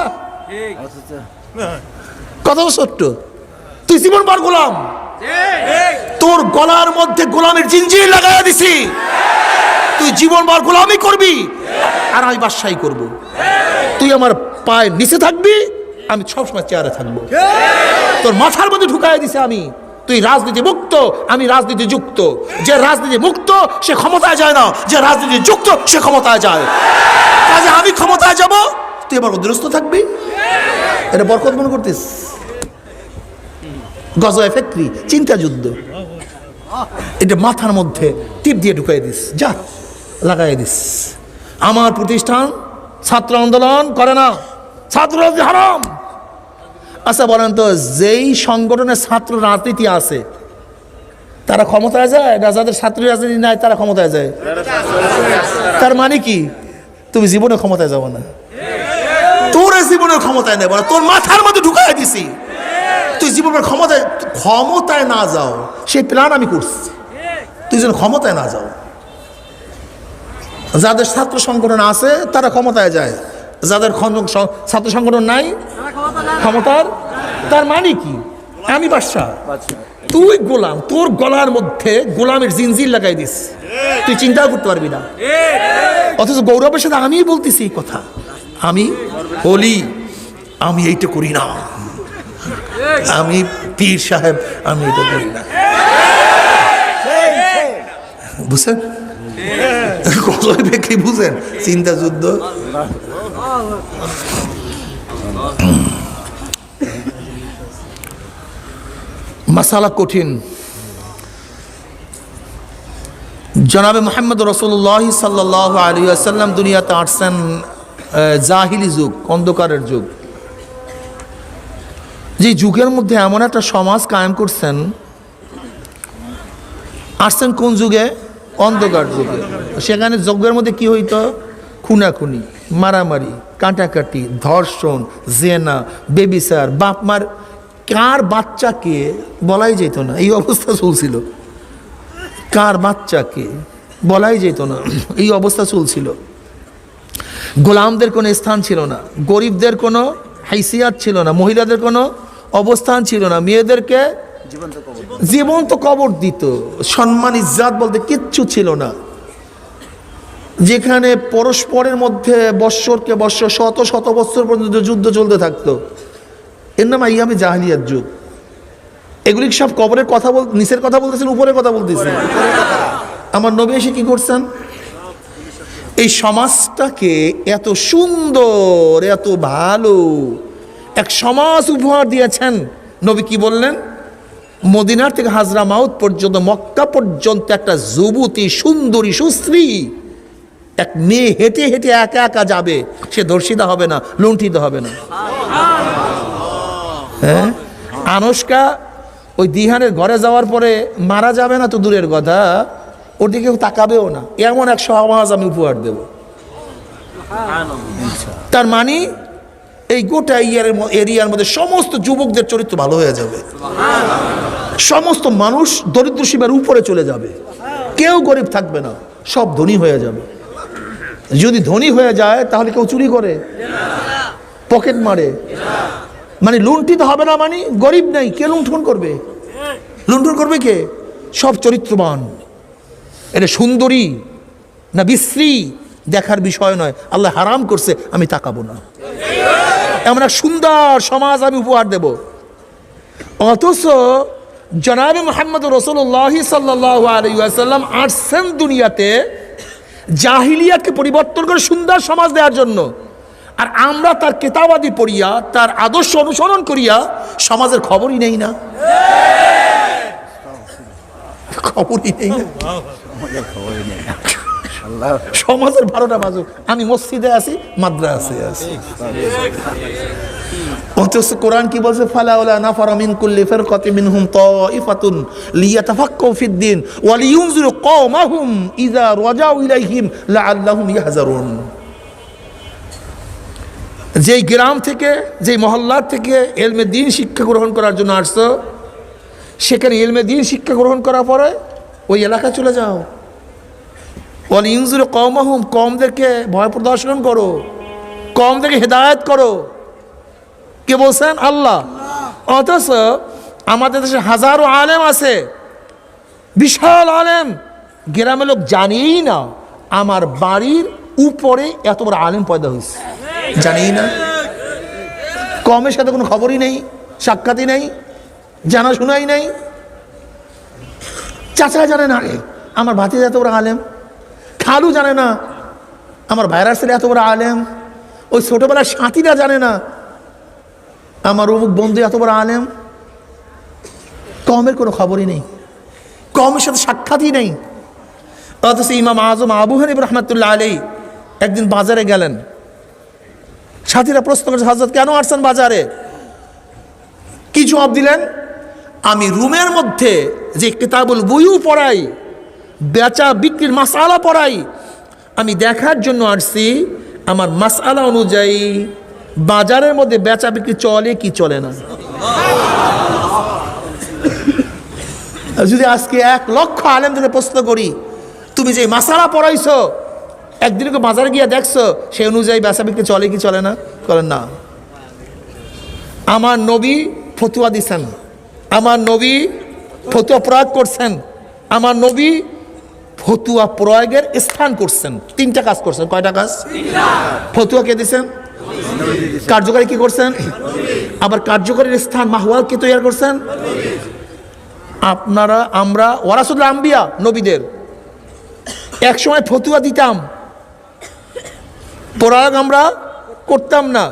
কত ছোট্ট। তুই জীবনভর গোলাম, তোর গলার মধ্যে গোলামের জিঞ্জির লাগাইয়া দিছি, তুই জীবনভর গোলামি করবি আর আমি বাদশাহী করব। তুই আমার পায়ের নিচে থাকবি, আমি সবসময় চেয়ারে থাকবো। তোর মাথার মধ্যে ঢুকাই দিছে আমি, তুই রাজনীতি মুক্ত, আমি রাজনীতি যুক্ত। যে রাজনীতি মুক্ত সে ক্ষমতায় যায় না, যে রাজনীতি যুক্ত সে ক্ষমতায় যায়। কাজে আমি ক্ষমতায় যাব, তুই আমার অধীনস্থ থাকবি। এটা বরকত মনে করতিস? গজওয়ে ফিক্রি, চিন্তা যুদ্ধ। এটা মাথার মধ্যে টিপ দিয়ে ঢুকাই দিস, যা লাগাই দিস। আমার প্রতিষ্ঠান ছাত্র আন্দোলন করে না, ছাত্র রাজনীতি হারাম। আচ্ছা বলেন তো, যেই সংগঠনের ছাত্র রাজনীতি আছে তারা ক্ষমতায় যায় না? যাদের ছাত্র রাজনীতি নাই তারা ক্ষমতায় যায়? তার মানে কি? তুমি জীবনে ক্ষমতায় যাবো না, তোর জীবনে ক্ষমতায় নেব না, তোর মাথার মধ্যে ঢুকাই দিছি। তুই জীবনের ক্ষমতায় না যাও, সেই প্ল্যান আমি করছি, তুই যেন ক্ষমতায় না যাও। যাদের ছাত্র সংগঠন আছে তারা ক্ষমতায় যায়, যাদের ছাত্র সংগঠন নাই ক্ষমতার। তার মানে কি? আমি বাদশা, তুই গোলাম। তোর গলার মধ্যে গোলামের জিনজির লাগাই দিস, তুই চিন্তা করতে পারবি না। অথচ গৌরবের সাথে আমি বলতেছি এই কথা, আমি বলি আমি এইটা করি না, আমি পীর সাহেব, আমি এটা করি না। বুঝছেন? গজওয়ে ফিক্রি বুঝেন? চিন্তা যুদ্ধ। মাসালা কঠিন। জনাবে মুহাম্মদ রাসূলুল্লাহ সাল্লাল্লাহু আলাইহি ওয়াসাল্লাম দুনিয়াতে আসছেন জাহিলি যুগ, অন্ধকারের যুগ। যে যুগের মধ্যে এমন একটা সমাজ কায়েম করছেন, আসছেন কোন যুগে? অন্ধকার যুগে। সেখানে যুগের মধ্যে কি হইতো? খুনাখুনি, মারামারি, কাটাকাটি, ধর্ষণ, জেনা, বেবিচার, বাপমার কার বাচ্চাকে বলাই যেত না, এই অবস্থা চলছিল। কার বাচ্চাকে বলাই যেত না, এই অবস্থা চলছিল। গোলামদের কোনো স্থান ছিল না, গরিবদের কোনো হাইসিয়াত ছিল না, মহিলাদের কোনো অবস্থান ছিল না, মেয়েদেরকে জীবন্ত কবর দিত, সম্মান ইজ্জাত বলতে কিচ্ছু ছিল না। যেখানে পরস্পরের মধ্যে বৎসরকে বৎসর, শত শত বৎসর পর্যন্ত যুদ্ধ চলতে থাকতো। এর নাম আইয়ামে জাহিলিয়াত যুগ। এগুলি সব কবরের কথা নিচের কথা বলতেছেন, উপরের কথা বলতেছেন? আমার নবী এসে কি করছেন? এই সমাজটাকে এত সুন্দর, এত ভালো এক সমাজ উপহার দিয়েছেন। নবী কি বললেন? মদিনার থেকে হাজরামাউত পর্যন্ত, মক্কা পর্যন্ত একটা যুবতী, সুন্দরী, সুশ্রী এক মেয়ে হেঁটে হেঁটে একা একা যাবে, সে ধর্ষিতা হবে না, লুণ্ঠিত হবে না। হ্যাঁ, আনুষ্কা ওই দিহানের ঘরে যাওয়ার পরে মারা যাবে না তো দূরের কথা, ওর দিকে কেউ তাকাবেও না। এমন এক সমাজ আমি উপহার দেব। তার মানে এই গোটা এরিয়ার মধ্যে সমস্ত যুবকদের চরিত্র ভালো হয়ে যাবে, সমস্ত মানুষ দরিদ্র সীমার উপরে চলে যাবে, কেউ গরিব থাকবে না, সব ধনী হয়ে যাবে। যদি ধনী হয়ে যায় তাহলে কেউ চুরি করে, পকেট মারে, মানে লুণ্ঠিত হবে না। মানে গরিব নাই, কে লুণ্ঠন করবে? লুণ্ঠন করবে কে? সব চরিত্রবান। এটা সুন্দরী না বিশ্রী দেখার বিষয় নয়, আল্লাহ হারাম করছে, আমি তাকাবো না। এমন এক সুন্দর সমাজ আমি উপহার দেব। অথচ জনাবে মুহাম্মদ রাসূলুল্লাহ সাল্লাল্লাহু আলাইহি ওয়াসাল্লাম আসছেন দুনিয়াতে জাহিলিয়াতকে পরিবর্তন করে সুন্দর সমাজ দেওয়ার জন্য। আর আমরা তার কিতাবাদি পড়িয়া, তার আদর্শ অনুসরণ করিয়া সমাজের খবরই নেই না, খবরই নেই না। সমাজের 12টা বাজুক, আমি মসজিদে আছি, মাদ্রাসায় আছি। অথচ কোরআন কি বলছে? ফালাউলা নাফারা মিন কুল্লি ফিরকাতিন মিনহুম তাইফাতুন লিয়াতাফাক্কাহু ফিদ-দ্বীন ওয়া লিয়ুনযিরু কওমাহুম ইযা রাজাউ ইলাইহিম লাআল্লাহুম ইয়াহযারুন। যেই গ্রাম থেকে, যেই মহল্লার থেকে ইলমে দ্বীন শিক্ষা গ্রহণ করার জন্য আসছো, সেখানে ইলমে দ্বীন শিক্ষা গ্রহণ করার পরে ওই এলাকায় চলে যাও। ওয়া লিয়ুনযিরু কওমাহুম, কওমদেরকে ভয় প্রদর্শন করো, কওমদেরকে হেদায়েত করো। কে বলছেন? আল্লাহ। অথচ আমাদের দেশে হাজারো আলেম আছে, বিশাল আলেম, গ্রামের লোক জানেই না আমার বাড়ির উপরে এত বড় আলেম পয়দা হয়েছে, জানেই না। কমের সাথে কোনো খবরই নেই, সাক্ষাৎই নেই, জানাশোনাই নেই। চাচা জানে না আমার ভাতিজা এত বড় আলেম, খালু জানে না আমার ভাইরাস ছেলে এত বড় আলেম, ওই ছোটবেলার সাথীরা জানে না আমার অমুক বন্ধু এত বড় আলেম। কমের কোনো খবরই নেই, কমের সাথে সাক্ষাৎই নেই। অথচ ইমাম আজম আবু হানিফা রাহমাতুল্লাহ আলাইহি একদিন বাজারে গেলেন। সাথীরা প্রশ্ন করেছে, হযরত কেন আসছেন বাজারে? কি জবাব দিলেন? আমি রুমের মধ্যে যে কিতাবুল বুয়ু পড়াই, বেচা বিক্রির মাসআলা পড়াই, আমি দেখার জন্য আসছি আমার মাসআলা অনুযায়ী বাজারের মধ্যে বেচা বিক্রি চলে কি চলে না। যদি আজকে 1 লক্ষ আলেমদের প্রশ্ন করি, তুমি যে মাসআলা পড়াইছো একদিনকে বাজারে গিয়ে দেখছো সেই অনুযায়ী বেচা বিক্রি চলে কি চলে না? করেন না। আমার নবী ফতুয়া দিচ্ছেন, আমার নবী ফতুয়া প্রয়োগ করছেন, আমার নবী ফতুয়া প্রয়োগের স্থান করছেন। 3টা কাজ করছেন। কয়টা কাজ? ফতুয়া কে দিচ্ছেন? কার্যকারী কি করছেন? আবার কার্যকারীর স্থান মাহওয়াল কে তৈরি করছেন? আপনারা, আমরা ওয়ারাসুল আম্বিয়া, নবীদের এক সময় ফতুয়া দিতাম, প্রয়োগ আমরা করতাম না,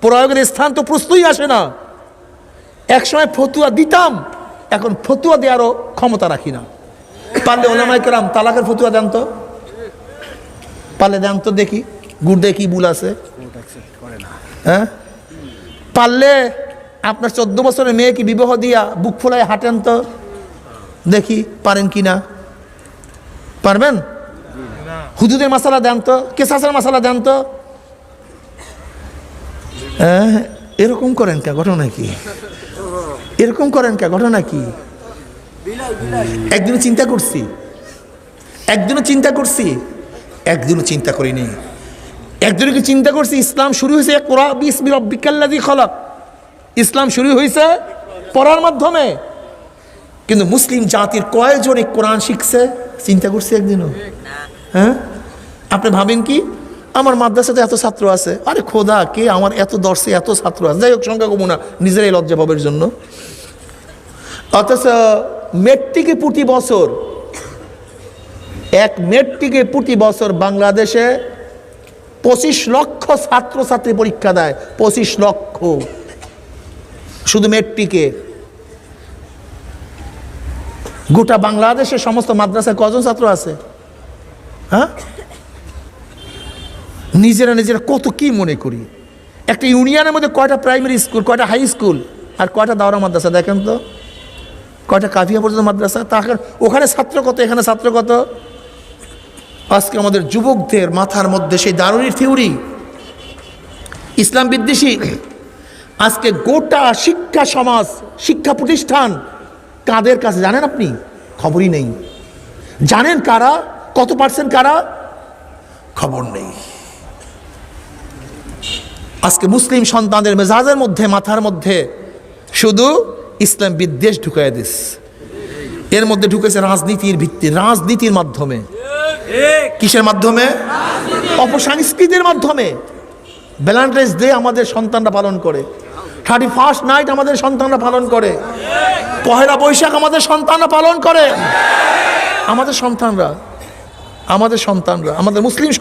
প্রয়োগের স্থান তো প্রশ্নই আসে না। এক সময় ফতুয়া দিতাম, এখন ফতুয়া দেওয়ারও ক্ষমতা রাখি না। পারলে ওলামায়ে কেরাম তালাকের ফতুয়া দেন তো, পারলে দেন তো দেখি, গুড় দেখি ভুল আছে। হ্যাঁ, পারলে আপনার 14 বছরের মেয়েকে বিবাহ দিয়া বুক ফোলায় হাঁটেন তো দেখি, পারেন কি না? পারবেন? হুদুদের মাসালা দেন তো, কেসাসের মাসালা দেন তো। এরকম করেন কে? ঘটনা কি? এরকম করেন কে? ঘটনা কি? একদিনও চিন্তা করছি, একদিনও চিন্তা করছি, একদিনও চিন্তা করিনি। একদিনকে চিন্তা করছি ইসলাম শুরু হয়েছে ইকরা বিসমি রাব্বিকাল্লাযী খালাক, ইসলাম শুরু হয়েছে পড়ার মাধ্যমে। কিন্তু মুসলিম জাতির কয়জন কোরআন শিখছে? চিন্তা করছি একদিনও? হ্যাঁ, আপনি ভাবেন কি আমার মাদ্রাসাতে এত ছাত্র আছে, আরে খোদা কে আমার এত দর্শে এত ছাত্র আছে, যাই হোক সংখ্যা কমু না নিজেরাই লজ্জা পাবের জন্য। অথচ মেট্রিকে প্রতি বছর এক মেট্রিকে প্রতি বছর বাংলাদেশে 25 লক্ষ ছাত্রছাত্রী পরীক্ষা দেয়। 25 লক্ষ শুধু মেট্রিকে। গোটা বাংলাদেশের সমস্ত মাদ্রাসায় কজন ছাত্র আছে? হ্যাঁ, নিজেরা কত কি মনে করি। একটা ইউনিয়নের মধ্যে কয়টা প্রাইমারি স্কুল, কয়টা হাই স্কুল, আর কয়টা দাওরা মাদ্রাসা দেখেন তো, কয়টা কাফিয়া পর্যন্ত মাদ্রাসা। তাকে ওখানে ছাত্র কত, এখানে ছাত্র কত। আজকে আমাদের যুবকদের মাথার মধ্যে সেই দারুণীর থিওরি, ইসলাম বিদ্বেষী। আজকে গোটা শিক্ষা সমাজ, শিক্ষা প্রতিষ্ঠান কাদের কাছে জানেন আপনি? খবরই নেই। জানেন কারা, কত পার্সেন্ট কারা? খবর নেই। আজকে মুসলিম সন্তানদের মেজাজের মধ্যে, মাথার মধ্যে শুধু ইসলাম বিদ্বেষ ঢুকাই দিস। এর মধ্যে ঢুকেছে রাজনীতির ভিত্তি, রাজনীতির মাধ্যমে। কিসের মাধ্যমে? অপসংস্কৃতির মাধ্যমে। ভ্যালেন্টাইন্স ডে আমাদের সন্তানরা পালন করে, 31st নাইট আমাদের সন্তানরা পালন করে, পহেলা বৈশাখ আমাদের সন্তানরা পালন করে। আমাদের সন্তানরা, আমাদের মুসলিম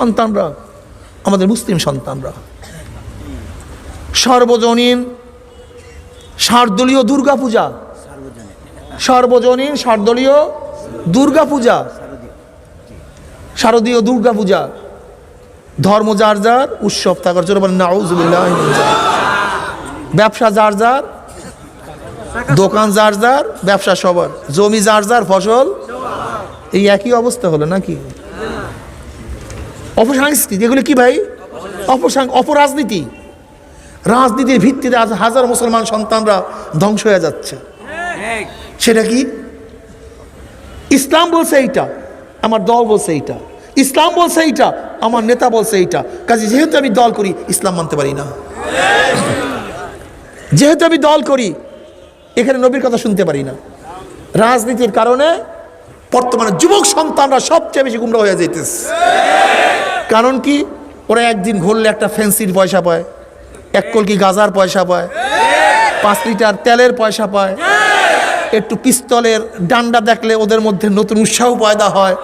সন্তানরা সর্বজনীন শারদীয় দুর্গাপূজা, শারদীয় দুর্গাপূজা, ধর্ম যার যার, উৎসব থাকার জন্য বলেন নাউজুবিল্লাহ। ব্যবসা যার যার, দোকান যার যার, ব্যবসা সবার, জমি যার যার, ফসল। এই একই অবস্থা হলো নাকি? অপসংস্কৃতি, এগুলো কি ভাই? অপরাজনীতি। রাজনীতির ভিত্তিতে আজ হাজার মুসলমান সন্তানরা ধ্বংস হয়ে যাচ্ছে। সেটা কি? ইসলাম বলছে এইটা, আমার দল বলছে এইটা, ইসলাম বলছে এইটা, আমার নেতা বলছে এইটা। কাজে যেহেতু আমি দল করি, ইসলাম মানতে পারি না। যেহেতু আমি দল করি, এখানে নবীর কথা শুনতে পারি না। রাজনীতির কারণে বর্তমানে যুবক সন্তানরা সবচেয়ে বেশি গুমরা হয়ে যাইতেছে। কারণ কি? ওরা একদিন ঘুরলে একটা ফ্যান্সির পয়সা পায়, 1 কলকি গাজার পয়সা পায়, 5 লিটার তেলের পয়সা পায়, একটু পিস্তলের ডান্ডা দেখলে ওদের মধ্যে নতুন উৎসাহ পয়দা হয়,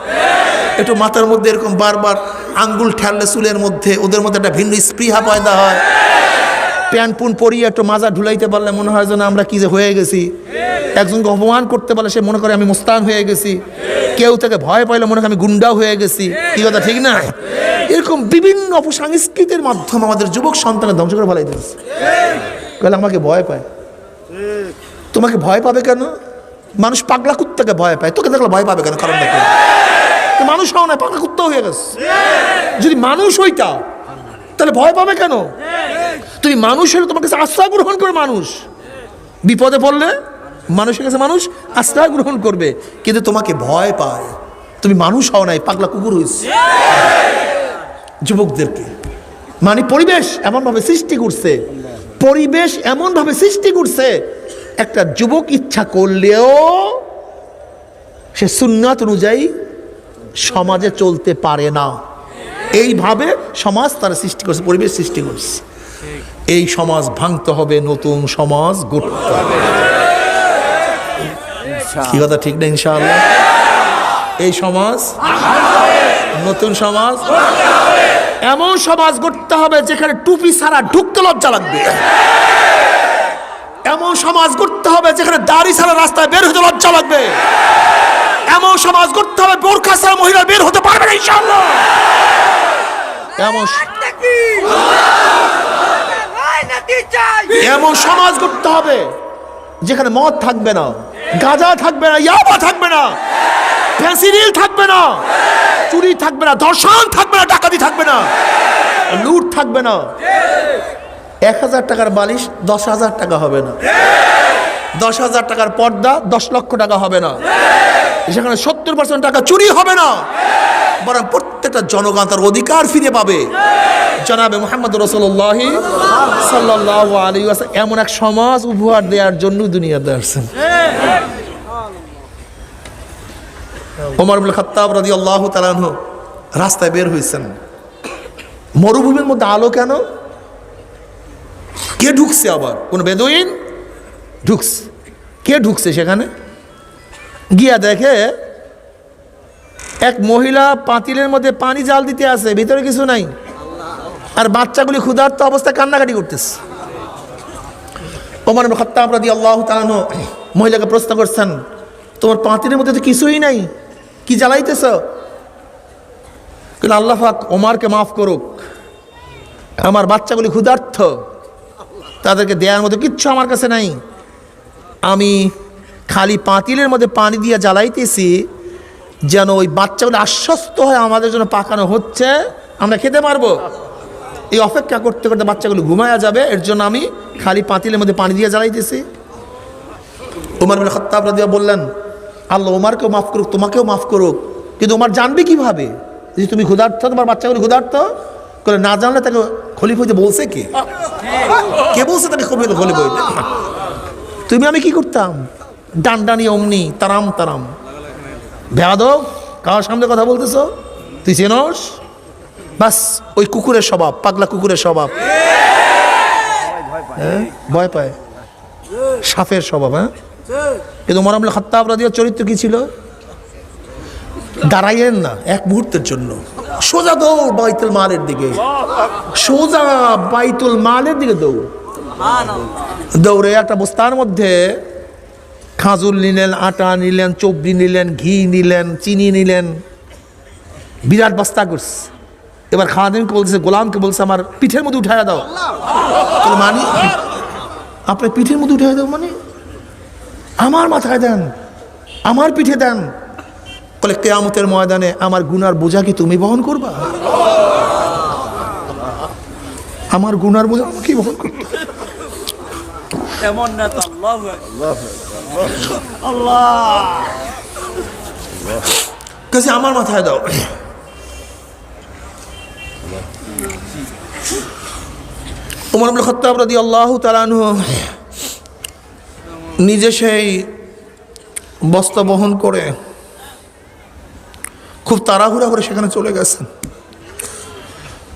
একটু মাথার মধ্যে এরকম বারবার আঙ্গুল ঠেললে চুলের মধ্যে ওদের মধ্যে একটা ভিন্ন স্পৃহা পয়দা হয়, প্যান্ট পুন পরিয়ে একটু মাজা ঢুলাইতে পারলে মনে হয় যেন আমরা কি যে হয়ে গেছি, একজনকে অপমান করতে পারলে সে মনে করে আমি মুস্তান হয়ে গেছি, কেউ থেকে ভয় পাইলে মনে হয় আমি গুন্ডাও হয়ে গেছি। কি কথা ঠিক না? এরকম বিভিন্ন অপসংস্কৃতির মাধ্যমে আমাদের যুবক সন্তানের ধ্বংস করে ফেলাই দিয়েছে। বলে আমাকে ভয় পায়। তোমাকে ভয় পাবে কেন? মানুষ পাগলা কুত্তাকে ভয় পায়, তোকে দেখলে ভয় পাবে কেন? কারণ দেখো মানুষ হও না, পাগলা কুত্তা হয়ে গেছে। যদি মানুষ হইতা তাহলে ভয় পাবে কেন? তুমি মানুষ হলে তোমার কাছে আশ্রয় গ্রহণ করে, মানুষ বিপদে পড়লে মানুষের কাছে মানুষ আশ্রয় গ্রহণ করবে। কিন্তু তোমাকে ভয় পায়, তুমি মানুষ হও নাই, পাগলা কুকুর হয়েছে। যুবকদেরকে মানে পরিবেশ এমনভাবে সৃষ্টি করছে, একটা যুবক ইচ্ছা করলেও সে সুন্নাত অনুযায়ী সমাজে চলতে পারে না। এইভাবে সমাজ তারা সৃষ্টি করছে, পরিবেশ সৃষ্টি করছে। এই সমাজ ভাঙতে হবে, নতুন সমাজ গড়তে হবে। কি কথা ঠিক না? ইনশাআল্লাহ এই সমাজ, নতুন সমাজ, এমন সমাজ গড়তে হবে যেখানে টুপি ছাড়া ঢুকতে লজ্জা লাগবে। এমন সমাজ গড়তে হবে যেখানে দাড়ি ছাড়া রাস্তায় বের হতে লজ্জা লাগবে। এমন সমাজ গড়তে হবে বোরকা ছাড়া মহিলা বের হতে পারবে না ইনশাআল্লাহ। এমন সমাজ গড়তে হবে যেখানে মদ থাকবে না, গাঁজা থাকবে না, ইয়াবা থাকবে না, ফেন্সিডিল থাকবে না, চুরি থাকবে না, ধর্ষণ থাকবে না, ডাকাতি থাকবে না, লুট থাকবে না। 1000 টাকার বালিশ 10,000 টাকা হবে না, 10,000 টাকার পর্দা 10 লক্ষ টাকা হবে না, সেখানে 70% টাকা চুরি হবে না, বরং প্রত্যেকটা জনগণ তার অধিকার ফিরে পাবে। জনাবে মুহাম্মদ রাসূলুল্লাহ সাল্লাল্লাহু আলাইহি ওয়াসাল্লাম এমন এক সমাজ উপহার দেওয়ার জন্য দুনিয়াতে আসছেন। ওমর ইবনে খাত্তাব রাদিয়াল্লাহু তাআলা আনহু রাস্তায় বের হয়েছেন। মরুভূমির মধ্যে আলো কেন? কে ঢুকছে? আবার কোন বেদুইন ঢুকছে। কে ঢুকছে? সেখানে গিয়া দেখে এক মহিলা পাতিলের মধ্যে পানি জাল দিতে আছে, ভিতরে কিছু নাই, আর বাচ্চাগুলি ক্ষুধার্ত অবস্থায় কান্নাকাটি করতেছে। ওমর ইবনে খাত্তাব রাদিয়াল্লাহু তাআলা আনহু মহিলাকে প্রশ্ন করছেন, তোমার পাতিলের মধ্যে তো কিছুই নাই, কি জ্বালাইতেছ? কিন্তু আল্লাহ পাক ওমরকে মাফ করুক, আমার বাচ্চাগুলি ক্ষুধার্ত, তাদেরকে দেওয়ার মতো কিচ্ছু আমার কাছে নাই, আমি খালি পাতিলের মধ্যে পানি দিয়ে জ্বালাইতেছি যেন ওই বাচ্চাগুলো আশ্বস্ত হয় আমাদের জন্য পাকানো হচ্ছে, আমরা খেতে পারবো। এই অপেক্ষা করতে করতে বাচ্চাগুলো ঘুমায়া যাবে, এর জন্য আমি খালি পাতিলের মধ্যে পানি দিয়ে জ্বালাইতেছি। ওমর ইবনে খাত্তাব রাদিয়াল্লাহু বললেন, আল্লাহ ওমরকেও মাফ করুক, তোমাকেও মাফ করুক, কিন্তু ওমর জানবে কিভাবে যে তুমি ক্ষুধার্ত, তোমার বাচ্চাগুলো ক্ষুধার্ত? করে না জানলে তাকে খলিফা হইতে বলছে কে? কে বলছে তাকে খলিফা হইতে? তুমি আমি কি করতাম? ডানডানি অমনি তারাম তারাম, বেয়াদব, কার সামনে কথা বলতেছো, তুই চেনস? বাস ওই কুকুরের স্বভাব, পাগলা কুকুরের স্বভাব, ভয় পায়, সাপের স্বভাব। হ্যাঁ, কিন্তু ওমর ইবনে খাত্তাব রাদিয়াল্লাহু চরিত্র কি ছিল? দাঁড়াইয়েন না এক মুহূর্তের জন্য, সোজা দৌড় বাইতুল মালের দিকে, সোজা বাইতুল মালের দিকে দৌড়। দৌড়ে একটা বস্তার মধ্যে খাজুর নিলেন, আটা নিলেন, চবড়ি নিলেন, ঘি নিলেন, চিনি নিলেন, বিরাট বস্তা করছে। এবার খাদিমকে বলছে, গোলামকে বলছে, আমার পিঠের মধ্যে উঠাইয়া দাও। মানে আপনার পিঠের মধ্যে উঠাইয়া দাও মানে? আমার মাথায় দেন, আমার পিঠে দেন। বলে কিয়ামতের ময়দানে আমার গুনার বোঝা কি তুমি বহন করবা? আমার গুনার বোঝা কি বহন করবা? এমন নেতা, আল্লাহ কাছে আমার মাথায় দাও। ওমর ইবনে খাত্তাব রাদিয়াল্লাহু তাআলা আনহু নিজে সেই বস্তা বহন করে খুব তাড়াহুড়া করে সেখানে চলে গেছেন।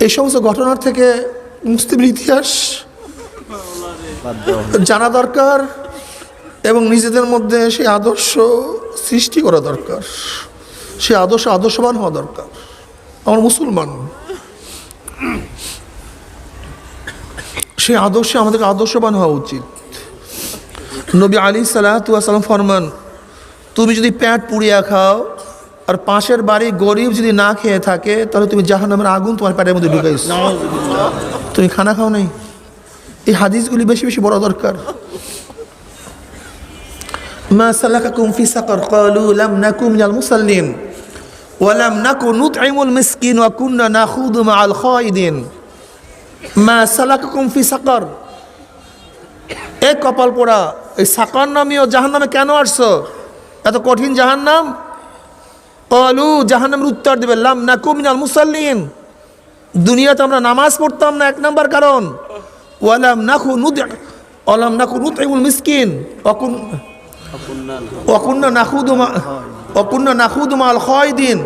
এই সমস্ত ঘটনার থেকে মুসলিমের ইতিহাস জানা দরকার এবং নিজেদের মধ্যে সেই আদর্শ সৃষ্টি করা দরকার, সে আদর্শবান হওয়া দরকার। আমার মুসলমান, সেই আদর্শে আমাদেরকে আদর্শবান হওয়া উচিত। নবী আলাইহিসসালাতু ওয়াস সালাম ফরমান, তুমি যদি পেট পুড়িয়া খাও আর পাশের বাড়ি গরিব যদি না খেয়ে থাকে, তাহলে তুমি জাহান্নামের আগুন তোমার পেটের মধ্যে ঢুকাইছো, তুমি খানা খাও নাই। এই হাদিসগুলি বেশি বেশি বড় দরকার। মা সালাকাকুম ফি সাকার ক্বালু লাম নাকু মিনাল মুসাল্লিন ওয়া লাম নাকু নুতঈমুল মিসকিন ওয়া কুননা নাখুদু মাআল খায়িদিন। মা সালাকাকুম ফি সাকার, এই কপাল পোড়া, এই সাকার নামীয় জাহান্নামে কেন আসছো? এত কঠিন জাহান্নাম? ক্বালু, জাহান্নামের উত্তর দিবে, লাম নাকু মিনাল মুসাল্লিন, দুনিয়াতে আমরা নামাজ পড়তাম না, এক নাম্বার কারণ। ওয়ালাম নাকু নুতঈমুল মিসকিন ওয়া কুননা নাখুদু মাআল খায়িদিন।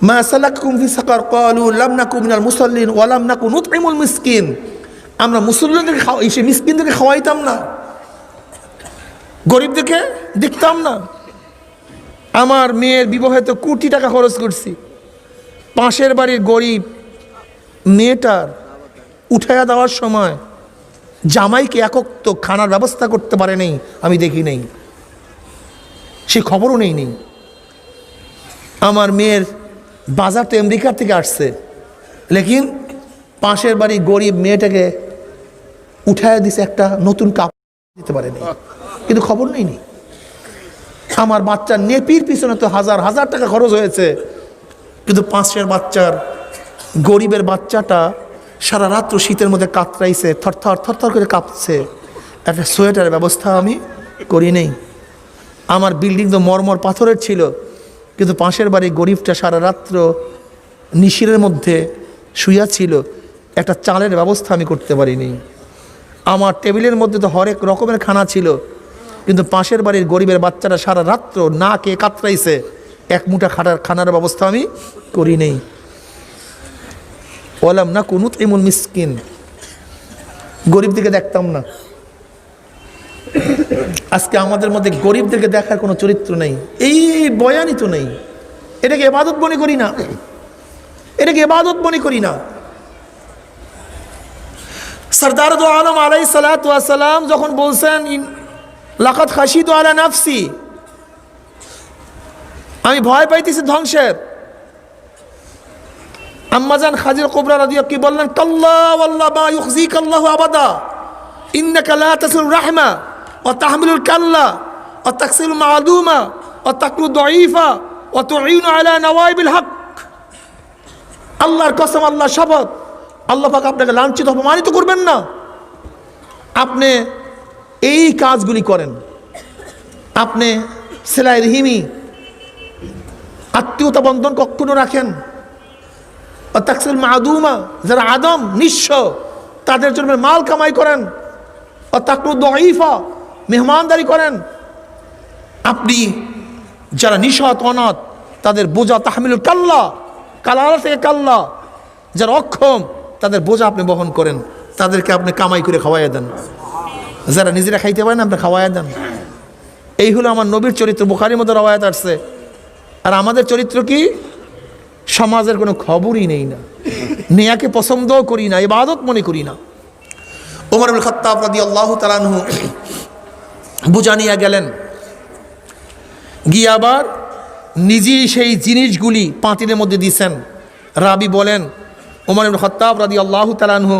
মা সালাকাকুম ফি সাকার ক্বালু লাম নাকু মিনাল মুসাল্লিন ওয়া লাম নাকু নুতঈমুল মিসকিন, আমরা মুসল্লিদেরকে মিসকিনদেরকে খাওয়াইতাম না, গরিবদেরকে দেখতাম না। আমার মেয়ের বিবাহে তো কোটি টাকা খরচ করছি, পাশের বাড়ির গরিব মেয়েটার উঠাইয়া দেওয়ার সময় জামাইকে একক তো খানার ব্যবস্থা করতে পারে নেই, আমি দেখি নেই, সে খবরও নেই। আমার মেয়ের বাজার তো আমেরিকা থেকে আসছে, লেকিন পাশের বাড়ি গরিব মেয়েটাকে উঠাইয়া দিছে, একটা নতুন কাপড় দিতে পারে নেই, কিন্তু খবর নেই। আমার বাচ্চার নেপির পিছনে তো হাজার হাজার টাকা খরচ হয়েছে, কিন্তু পাশের বাচ্চার গরিবের বাচ্চাটা সারা রাত্র শীতের মধ্যে কাতরাইছে, থরথর করে কাঁপছে, একটা সোয়েটারের ব্যবস্থা আমি করি নেই। আমার বিল্ডিং তো মরমর পাথরের ছিল, কিন্তু পাশের বাড়ি গরিবটা সারা রাত্র নিশিরের মধ্যে শুয়া ছিল, একটা চালের ব্যবস্থা আমি করতে পারিনি। আমার টেবিলের মধ্যে তো হরেক রকমের খানা ছিল, কিন্তু পাশের বাড়ির গরিবের বাচ্চারা সারা রাত্র না খেয়ে কাতরাইছে, এক মুঠা খানার ব্যবস্থা আমি করি নেই। ওয়ালাম নাকু নুতঈমুল মিসকিন, গরিবদেরকে দেখতাম না। আজকে আমাদের মধ্যে গরিবদেরকে দেখার কোনো চরিত্র নেই, এই বয়ানই তো নেই। এটাকে ইবাদত মনে করি না, এটাকে ইবাদত মনে করি না। সরদার দু আলম আলাইহিস সালাতু ওয়াস সালাম যখন বলছেন লাকাদ খাশিতু আলা নাফসি, আমি ভয় পাইতেছি ধ্বংসের, আম্মাজান খাদিজা কুবরা রাদিয়াল্লাহু কি বললেন, কাল্লা ওয়াল্লাহ মা ইউখজিকা আল্লাহু আবাদা ইন্নাকা লা তাসিলুর রাহমা ওয়া তাহমিলুল কাল্লা ওয়া তাকসিলুল মা'দুমা ওয়া তাকরু দাঈফা ওয়া তুঈনু আলা নওয়াইবিল হক। আল্লাহর কসম, আল্লাহর শপথ, আল্লাহ পাক আপনাকে লাঞ্ছিত অপমানিত করবেন না। আপনি এই কাজগুলি করেন, আপনি সেলাই রহিমি, আত্মীয়তা বন্ধন কখনো রাখেন, তাকসিল মাদুমা, যারা আদম নিঃস্ব তাদের জন্য মাল কামাই করেন, তাকরু দাঈফা, মেহমানদারি করেন। আপনি যারা নিঃসৎ অনাথ তাদের বোঝা, তাহমিলুল কাল্লা, কালালা থেকে কাল্লা, যারা অক্ষম তাদের বোঝা আপনি বহন করেন, তাদেরকে আপনি কামাই করে খাওয়াইয়া দেন। যারা নিজেরা খাইতে পারেন আপনি খাওয়াইয়া দেন। এই হলো আমার নবীর চরিত্র, বুখারীর মধ্যে রওয়ায়াত আসছে। আর আমাদের চরিত্র কি? সমাজের কোনো খবরই নেই না, নেয়াকে পছন্দও করি না, ইবাদত মনে করি না। ওমর ইবনে খাত্তাব রাদিয়াল্লাহু তাআলা আনহু বুঝা নিয়ে গেলেন, গিয়ে আবার নিজেই সেই জিনিসগুলি পাতিলের মধ্যে দিয়েছেন। রাবি বলেন ওমর ইবনে খাত্তাব রাদিয়াল্লাহু তাআলা আনহু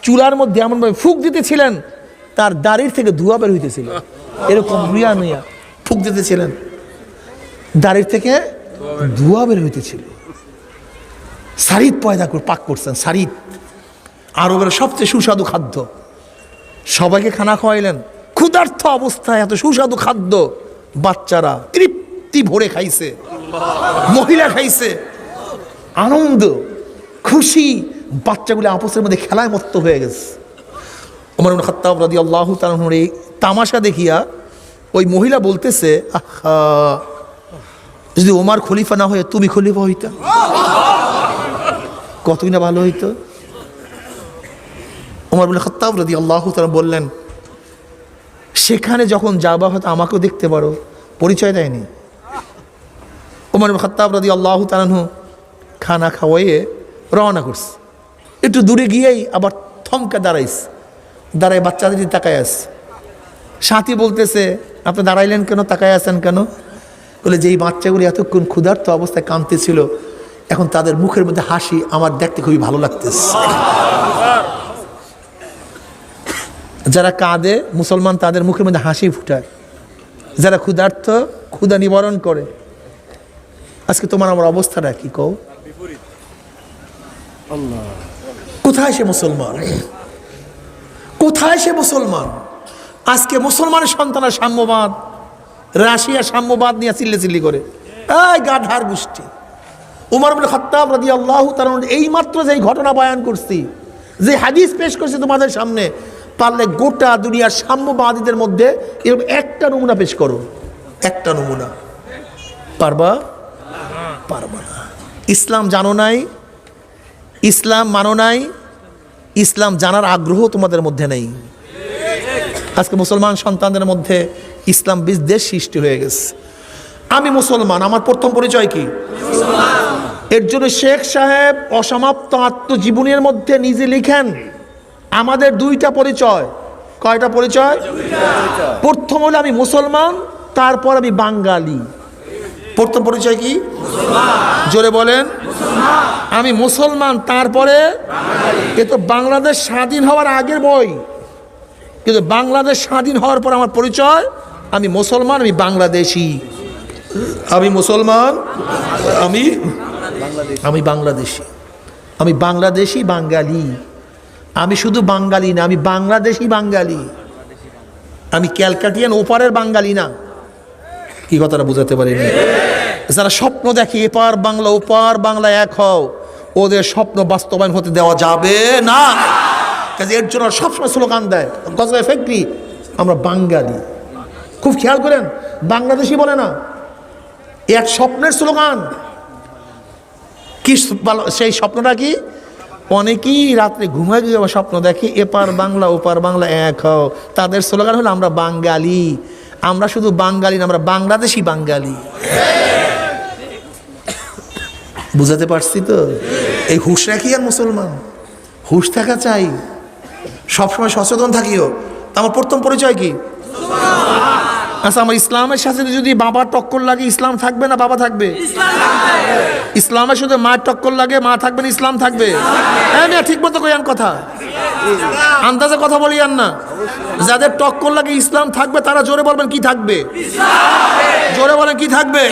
চুলার মধ্যে এমনভাবে ফুঁক দিতেছিলেন তার দাড়ির থেকে ধোঁয়া বের হইতেছিল, এরকম রিয়া নিয়া ফুঁক দিতেছিলেন, দাড়ির থেকে ধোঁয়া বের হইতেছিল। সারিদ পয়দা করে পাক করছেন, সারিদ আরবের সবচেয়ে সুস্বাদু খাদ্য। সবাইকে খানা খাওয়াইলেন, ক্ষুধার্ত অবস্থায় এত সুস্বাদু খাদ্য, বাচ্চারা তৃপ্তি ভরে খাইছে, মহিলা খাইছে, আনন্দ খুশি, বাচ্চাগুলো আপসের মধ্যে খেলায় মত্ত হয়ে গেছে। ওমর ইবনে খাত্তাব রাদিয়াল্লাহু তাআলা আনহুর এই তামাশা দেখিয়া ওই মহিলা বলতেছে, আহা, যদি ওমর খলিফা না হয়ে তুমি খলিফা হইতা কতই না ভালো হইতো। ওমর ইবনে খাত্তাব রাদিয়াল্লাহু তাআলা বললেন, সেখানে যখন যাবা হয়তো আমাকেও দেখতে পারো, পরিচয় দেয়নি। ওমর ইবনে খাত্তাব রাদিয়াল্লাহু তাআলা আনহু খানা খাওয়াইয়ে রওনা করছে। একটু দূরে গিয়েই আবার থমকা দাঁড়াইছে, দাঁড়ায় বাচ্চাদের তাকায় আছে। সাথী বলতেছে, আপনি দাঁড়াইলেন কেন, তাকায় আছেন কেন? বলে যে এই বাচ্চাগুলি এতক্ষণ ক্ষুধার্ত অবস্থায় কাঁদতেছিল, এখন তাদের মুখের মধ্যে হাসি আমার দেখতে খুবই ভালো লাগতেছে। যারা কাঁদে মুসলমান তাদের মুখের মধ্যে হাসি ফুটায়, যারা ক্ষুধার্ত ক্ষুধা নিবারণ করে। আজকে তোমার আমার অবস্থাটা কি কও? কোথায় সে মুসলমান? কোথায় সে মুসলমান? আজকে মুসলমানের সন্তানের সাম্যবাদ, রাশিয়া সাম্যবাদ নিয়ে চিল্লি করে, এই গাধার গোষ্ঠী। উমর ইবনে খাত্তাব রাদিয়াল্লাহু তাআলা এই মাত্র যেই ঘটনা বয়ান করছি, যে হাদিস পেশ করছি তোমাদের সামনে, পারলে গোটা দুনিয়ার সাম্যবাদীদের মধ্যে এরকম একটা নমুনা পেশ করো, একটা নমুনা। পারবা? পারবা না। ইসলাম জানো নাই, ইসলাম মানো নাই, ইসলাম জানার আগ্রহ তোমাদের মধ্যে নেই। আজকে মুসলমান সন্তানদের মধ্যে ইসলাম বিদ্বেষ সৃষ্টি হয়ে গেছে। আমি মুসলমান, আমার প্রথম পরিচয় কি? এর জন্য শেখ সাহেব অসমাপ্ত আত্মজীবনীর মধ্যে নিজে লিখেন, আমাদের দুইটা পরিচয়। কয়টা পরিচয়? প্রথম হলো আমি মুসলমান, তারপর আমি বাঙালি। প্রথম পরিচয় কি? জোরে বলেন। আমি মুসলমান, তারপরে এ তো বাংলাদেশ স্বাধীন হওয়ার আগের বই, কিন্তু বাংলাদেশ স্বাধীন হওয়ার পর আমার পরিচয় আমি মুসলমান, আমি বাংলাদেশি। আমি মুসলমান, আমি বাংলাদেশি, আমি বাংলাদেশি বাঙালি। আমি শুধু বাঙালি না, আমি বাংলাদেশি বাঙালি। আমি ক্যালকাটিয়ান ওপারের বাঙালি না। কি কথাটা বুঝাতে পারিনি? যারা স্বপ্ন দেখে এপার বাংলা ওপার বাংলা এক হও, ওদের স্বপ্ন বাস্তবায়ন হতে দেওয়া যাবে না। কাজে এর জন্য সবসময় স্লোগান দেয়, গজবে ফ্যাক্টরি, আমরা বাঙালি। খুব খেয়াল করেন, বাংলাদেশি বলে না, এক স্বপ্নের স্লোগান। কি সেই স্বপ্নটা কি? অনেকেই রাত্রে ঘুমায় গিয়ে স্বপ্ন দেখে এপার বাংলা ওপার বাংলা এক হও। তাদের স্লোগান হলো আমরা বাঙালি। আমরা শুধু বাঙালি না, আমরা বাংলাদেশি বাঙালি। বুঝাতে পারছি তো? এই হুঁশ রাখি আর মুসলমান, হুঁশ থাকা চাই, সবসময় সচেতন থাকিও। আমার প্রথম পরিচয় কি? আচ্ছা, আমার ইসলামের সাথে যদি বাবার টক্কর লাগে ইসলাম থাকবে না বাবা থাকবে? ইসলামের সাথে মায়ের টক্কর লাগে মা থাকবে না ইসলাম থাকবে? হ্যাঁ, ঠিক মতো কইয়ান কথা, আন্দাজে কথা বলিয়ান না। যাদের টক্কর লাগে ইসলাম থাকবে তারা জোরে বলবেন কি থাকবে? জোরে বলেন কি থাকবে?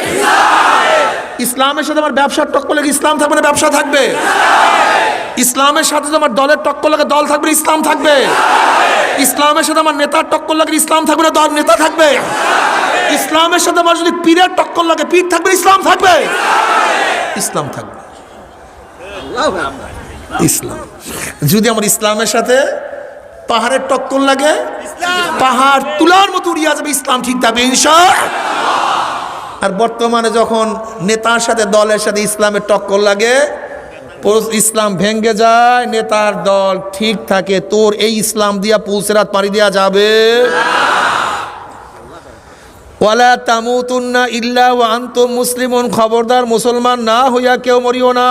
ইসলামের সাথে আমার ব্যবসার টক্কর লাগে ইসলাম থাকবে না ব্যবসা থাকবে? ইসলামের সাথে আমার দলের টক্কর লাগে দল থাকবে ইসলাম থাকবে? ইসলামের সাথে আমার নেতার টক্কর লাগে ইসলাম থাকবে না দল নেতা থাকবে? ইসলামের সাথে আমার যদি পীরের টক্কর লাগে পীর থাকবে ইসলাম থাকবে? ইসলাম থাকবে। ইসলাম যদি আমার ইসলামের সাথে পাহাড়ের টক্কর লাগে পাহাড় তুলার মতো উড়িয়া যাবে, ইসলাম ঠিক থাকবে ইনশাআল্লাহ। আর বর্তমানে যখন নেতার সাথে দলের সাথে ইসলামের টক্কর লাগে ইসলাম ভেঙ্গে যায়, নেতার দল ঠিক থাকে, তোর এই ইসলাম দিয়া পুলসেরাত পাড়ি দেওয়া যাবে। ওয়ালা তামুতুন্না ইল্লা ওয়া আনতুম মুসলিমুন, খবরদার মুসলমান না হইয়া কেউ মরিও না।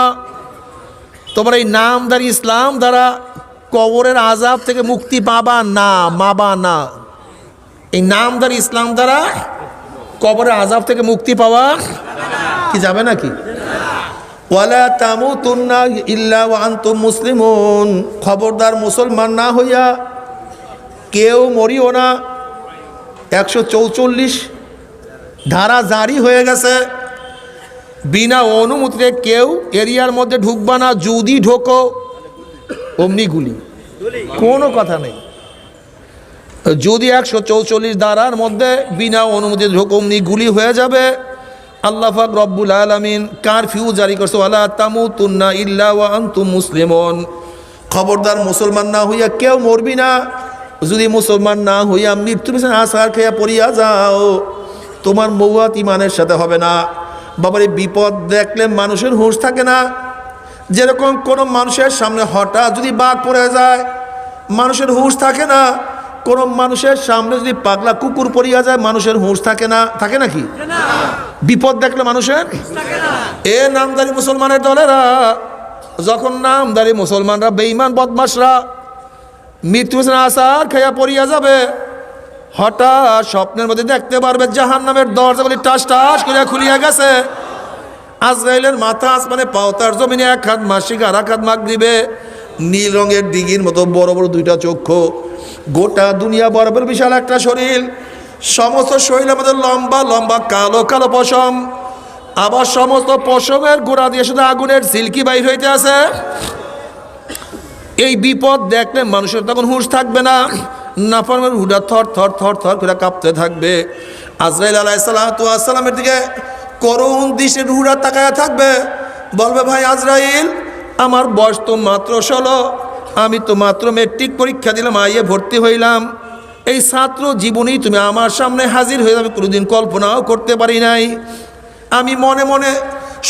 তোমার এই নামদারি ইসলাম দ্বারা কবরের আযাব থেকে মুক্তি পাবা না, মাবা না। এই নামদারি ইসলাম দ্বারা কবরের আযাব থেকে মুক্তি পাওয়া কি যাবে নাকি? ওয়ালা তামুতুন্না ইল্লা ওয়া আনতুম মুসলিমুন, খবরদার মুসলমান না হইয়া কেউ মরিও না। 144 ধারা জারি হয়ে গেছে, বিনা অনুমতিতে কেউ এরিয়ার মধ্যে ঢুকবা না, যদি ঢোকো অমনি গুলি, কোনো কথা নেই। যদি 144 ধারার মধ্যে বিনা অনুমতিতে ঢোকো অমনি গুলি হয়ে যাবে। আল্লাহ পাক রব্বুল আলামিন কারফিউ জারি করছে, ওয়ালা তামুতুন্না ইল্লা ওয়া আনতুম মুসলিমুন, খবরদার মুসলমান না হইয়া কেউ মরবি না। যদি মুসলমান না হইয়া মৃত্যু বিছানায় আছাড় খেয়া পড়িয়া যাও তোমার মৌয়াত ইমানের সাথে হবে না। বাবার এই বিপদ দেখলে মানুষের হুঁশ থাকে না। যেরকম কোনো মানুষের সামনে হঠাৎ যদি বাঘ পড়ে যায় মানুষের হুঁশ থাকে না, কোনো মানুষের সামনে যদি পাগলা কুকুর পড়িয়া যায় মানুষের হুঁশ থাকে না, থাকে নাকি? বিপদ দেখলে মানুষের এ নামদারি মুসলমানের দলেরা, যখন নামদারি মুসলমানরা বেঈমান বদমাশরা মৃত্যু আসার খেয়া পড়িয়া যাবে, হঠাৎ স্বপ্নের মধ্যে দেখতে পারবে জাহান্নামের দরজাগুলি টাস টাস করে খুলিয়া গেছে। আজরাইলের মাথা আসমানে পাও, তার জমিনে এক হাত মাসিক আর এক হাত মাগরিবে, নীল রঙের দিঘির মতো বড় বড় দুইটা চক্ষু, গোটা দুনিয়া বরাবর বিশাল একটা শরীর, সমস্ত শরীরের মধ্যে লম্বা লম্বা কালো কালো পশম, আবার সমস্ত পশমের গোড়া দিয়ে শুধু আগুনের সিল্কি বাইর হইতে আছে। এই বিপদ দেখলে মানুষের তখন হুঁশ থাকবে না, নাফরমানের হুডা থর থর থর থর করে কাঁপতে থাকবে। আজরাইল আলাইহিস সালামের দিকে করুণ দৃষ্টি হুডা তাকায়া থাকবে, বলবে ভাই আজরাইল আমার বয়স তো মাত্র 16, আমি তো মাত্র মেট্রিক পরীক্ষা দিলাম, আইয়ে ভর্তি হইলাম, এই ছাত্র জীবনেই তুমি আমার সামনে হাজির হয়ে যাবে, কোনোদিন কল্পনাও করতে পারি নাই। আমি মনে মনে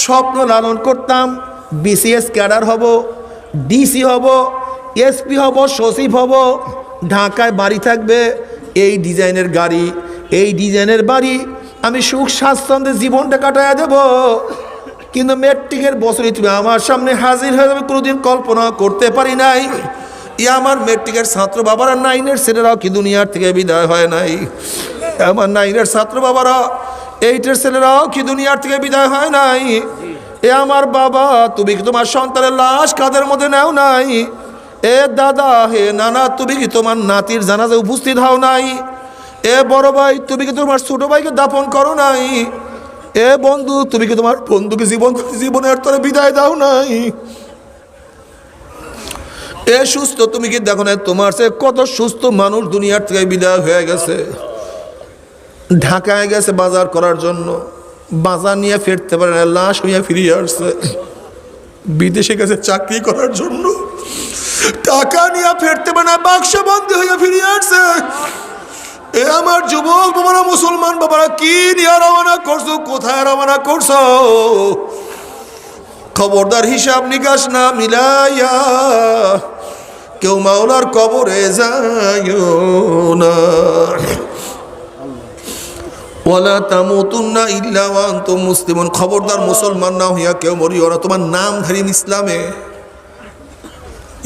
স্বপ্ন লালন করতাম বিসিএস ক্যাডার হব, ডিসি হব, এসপি হব, সচিব হব, ঢাকায় বাড়ি থাকবে, এই ডিজাইনের গাড়ি, এই ডিজাইনের বাড়ি, আমি সুখ স্বাচ্ছন্দ্যে জীবনটা কাটাইয়া দেব। কিন্তু মেট্রিকের বছরই তুমি আমার সামনে হাজির হয়ে যাবে, কোনোদিন কল্পনা করতে পারি নাই। আমার মেট্রিকের ছাত্র বাবারা, 9-এর ছেলেরাও কি দুনিয়ার থেকে বিদায় হয় নাই? আমার 9-এর ছাত্র বাবারা, 8-এর ছেলেরাও কি দুনিয়ার থেকে বিদায় হয় নাই? এ আমার বাবা, তুমি কি তোমার সন্তানের লাশ কাঁধের মধ্যে নেও নাই? এ দাদা, হে নানা, তুমি কি তোমার নাতির জানাজা উপস্থিত হও নাই? এ বড় ভাই, তুমি কি তোমার ছোট ভাইকে দাফন করো নাই? এ বন্ধু, তুমি কি তোমার বন্ধুকে জীবনের তরে বিদায় দাও নাই? এ সুস্থ, তুমি কি দেখো না তোমার সে কত সুস্থ মানুষ দুনিয়ার থেকে বিদায় হয়ে গেছে, ঢাকায় গেছে বাজার করার জন্য, বাজার নিয়ে ফিরতে পারে না, লাশ হইয়া ফিরিয়ে আসছে। বিদেশে গেছে চাকরি করার জন্য, টাকা নিয়ে ফিরতে পারে না, বাক্সবন্দি হইয়া ফিরিয়ে আসছে। এ আমার যুবক বাবারা, মুসলমান বাবারা, কি নিয়ে রওনা করছো, কোথায় রওনা করছো? খবরদার হিসাব নিকাশ না মিলাইয়া কেউ মাওলার কবরে যায় না। ওয়ালা তামুতুন্না ইল্লা ওয়া আনতুম মুসলিমুন, খবরদার মুসলমান না হইয়া কেউ মরিও না। তোমার নাম ধারিম ইসলামে,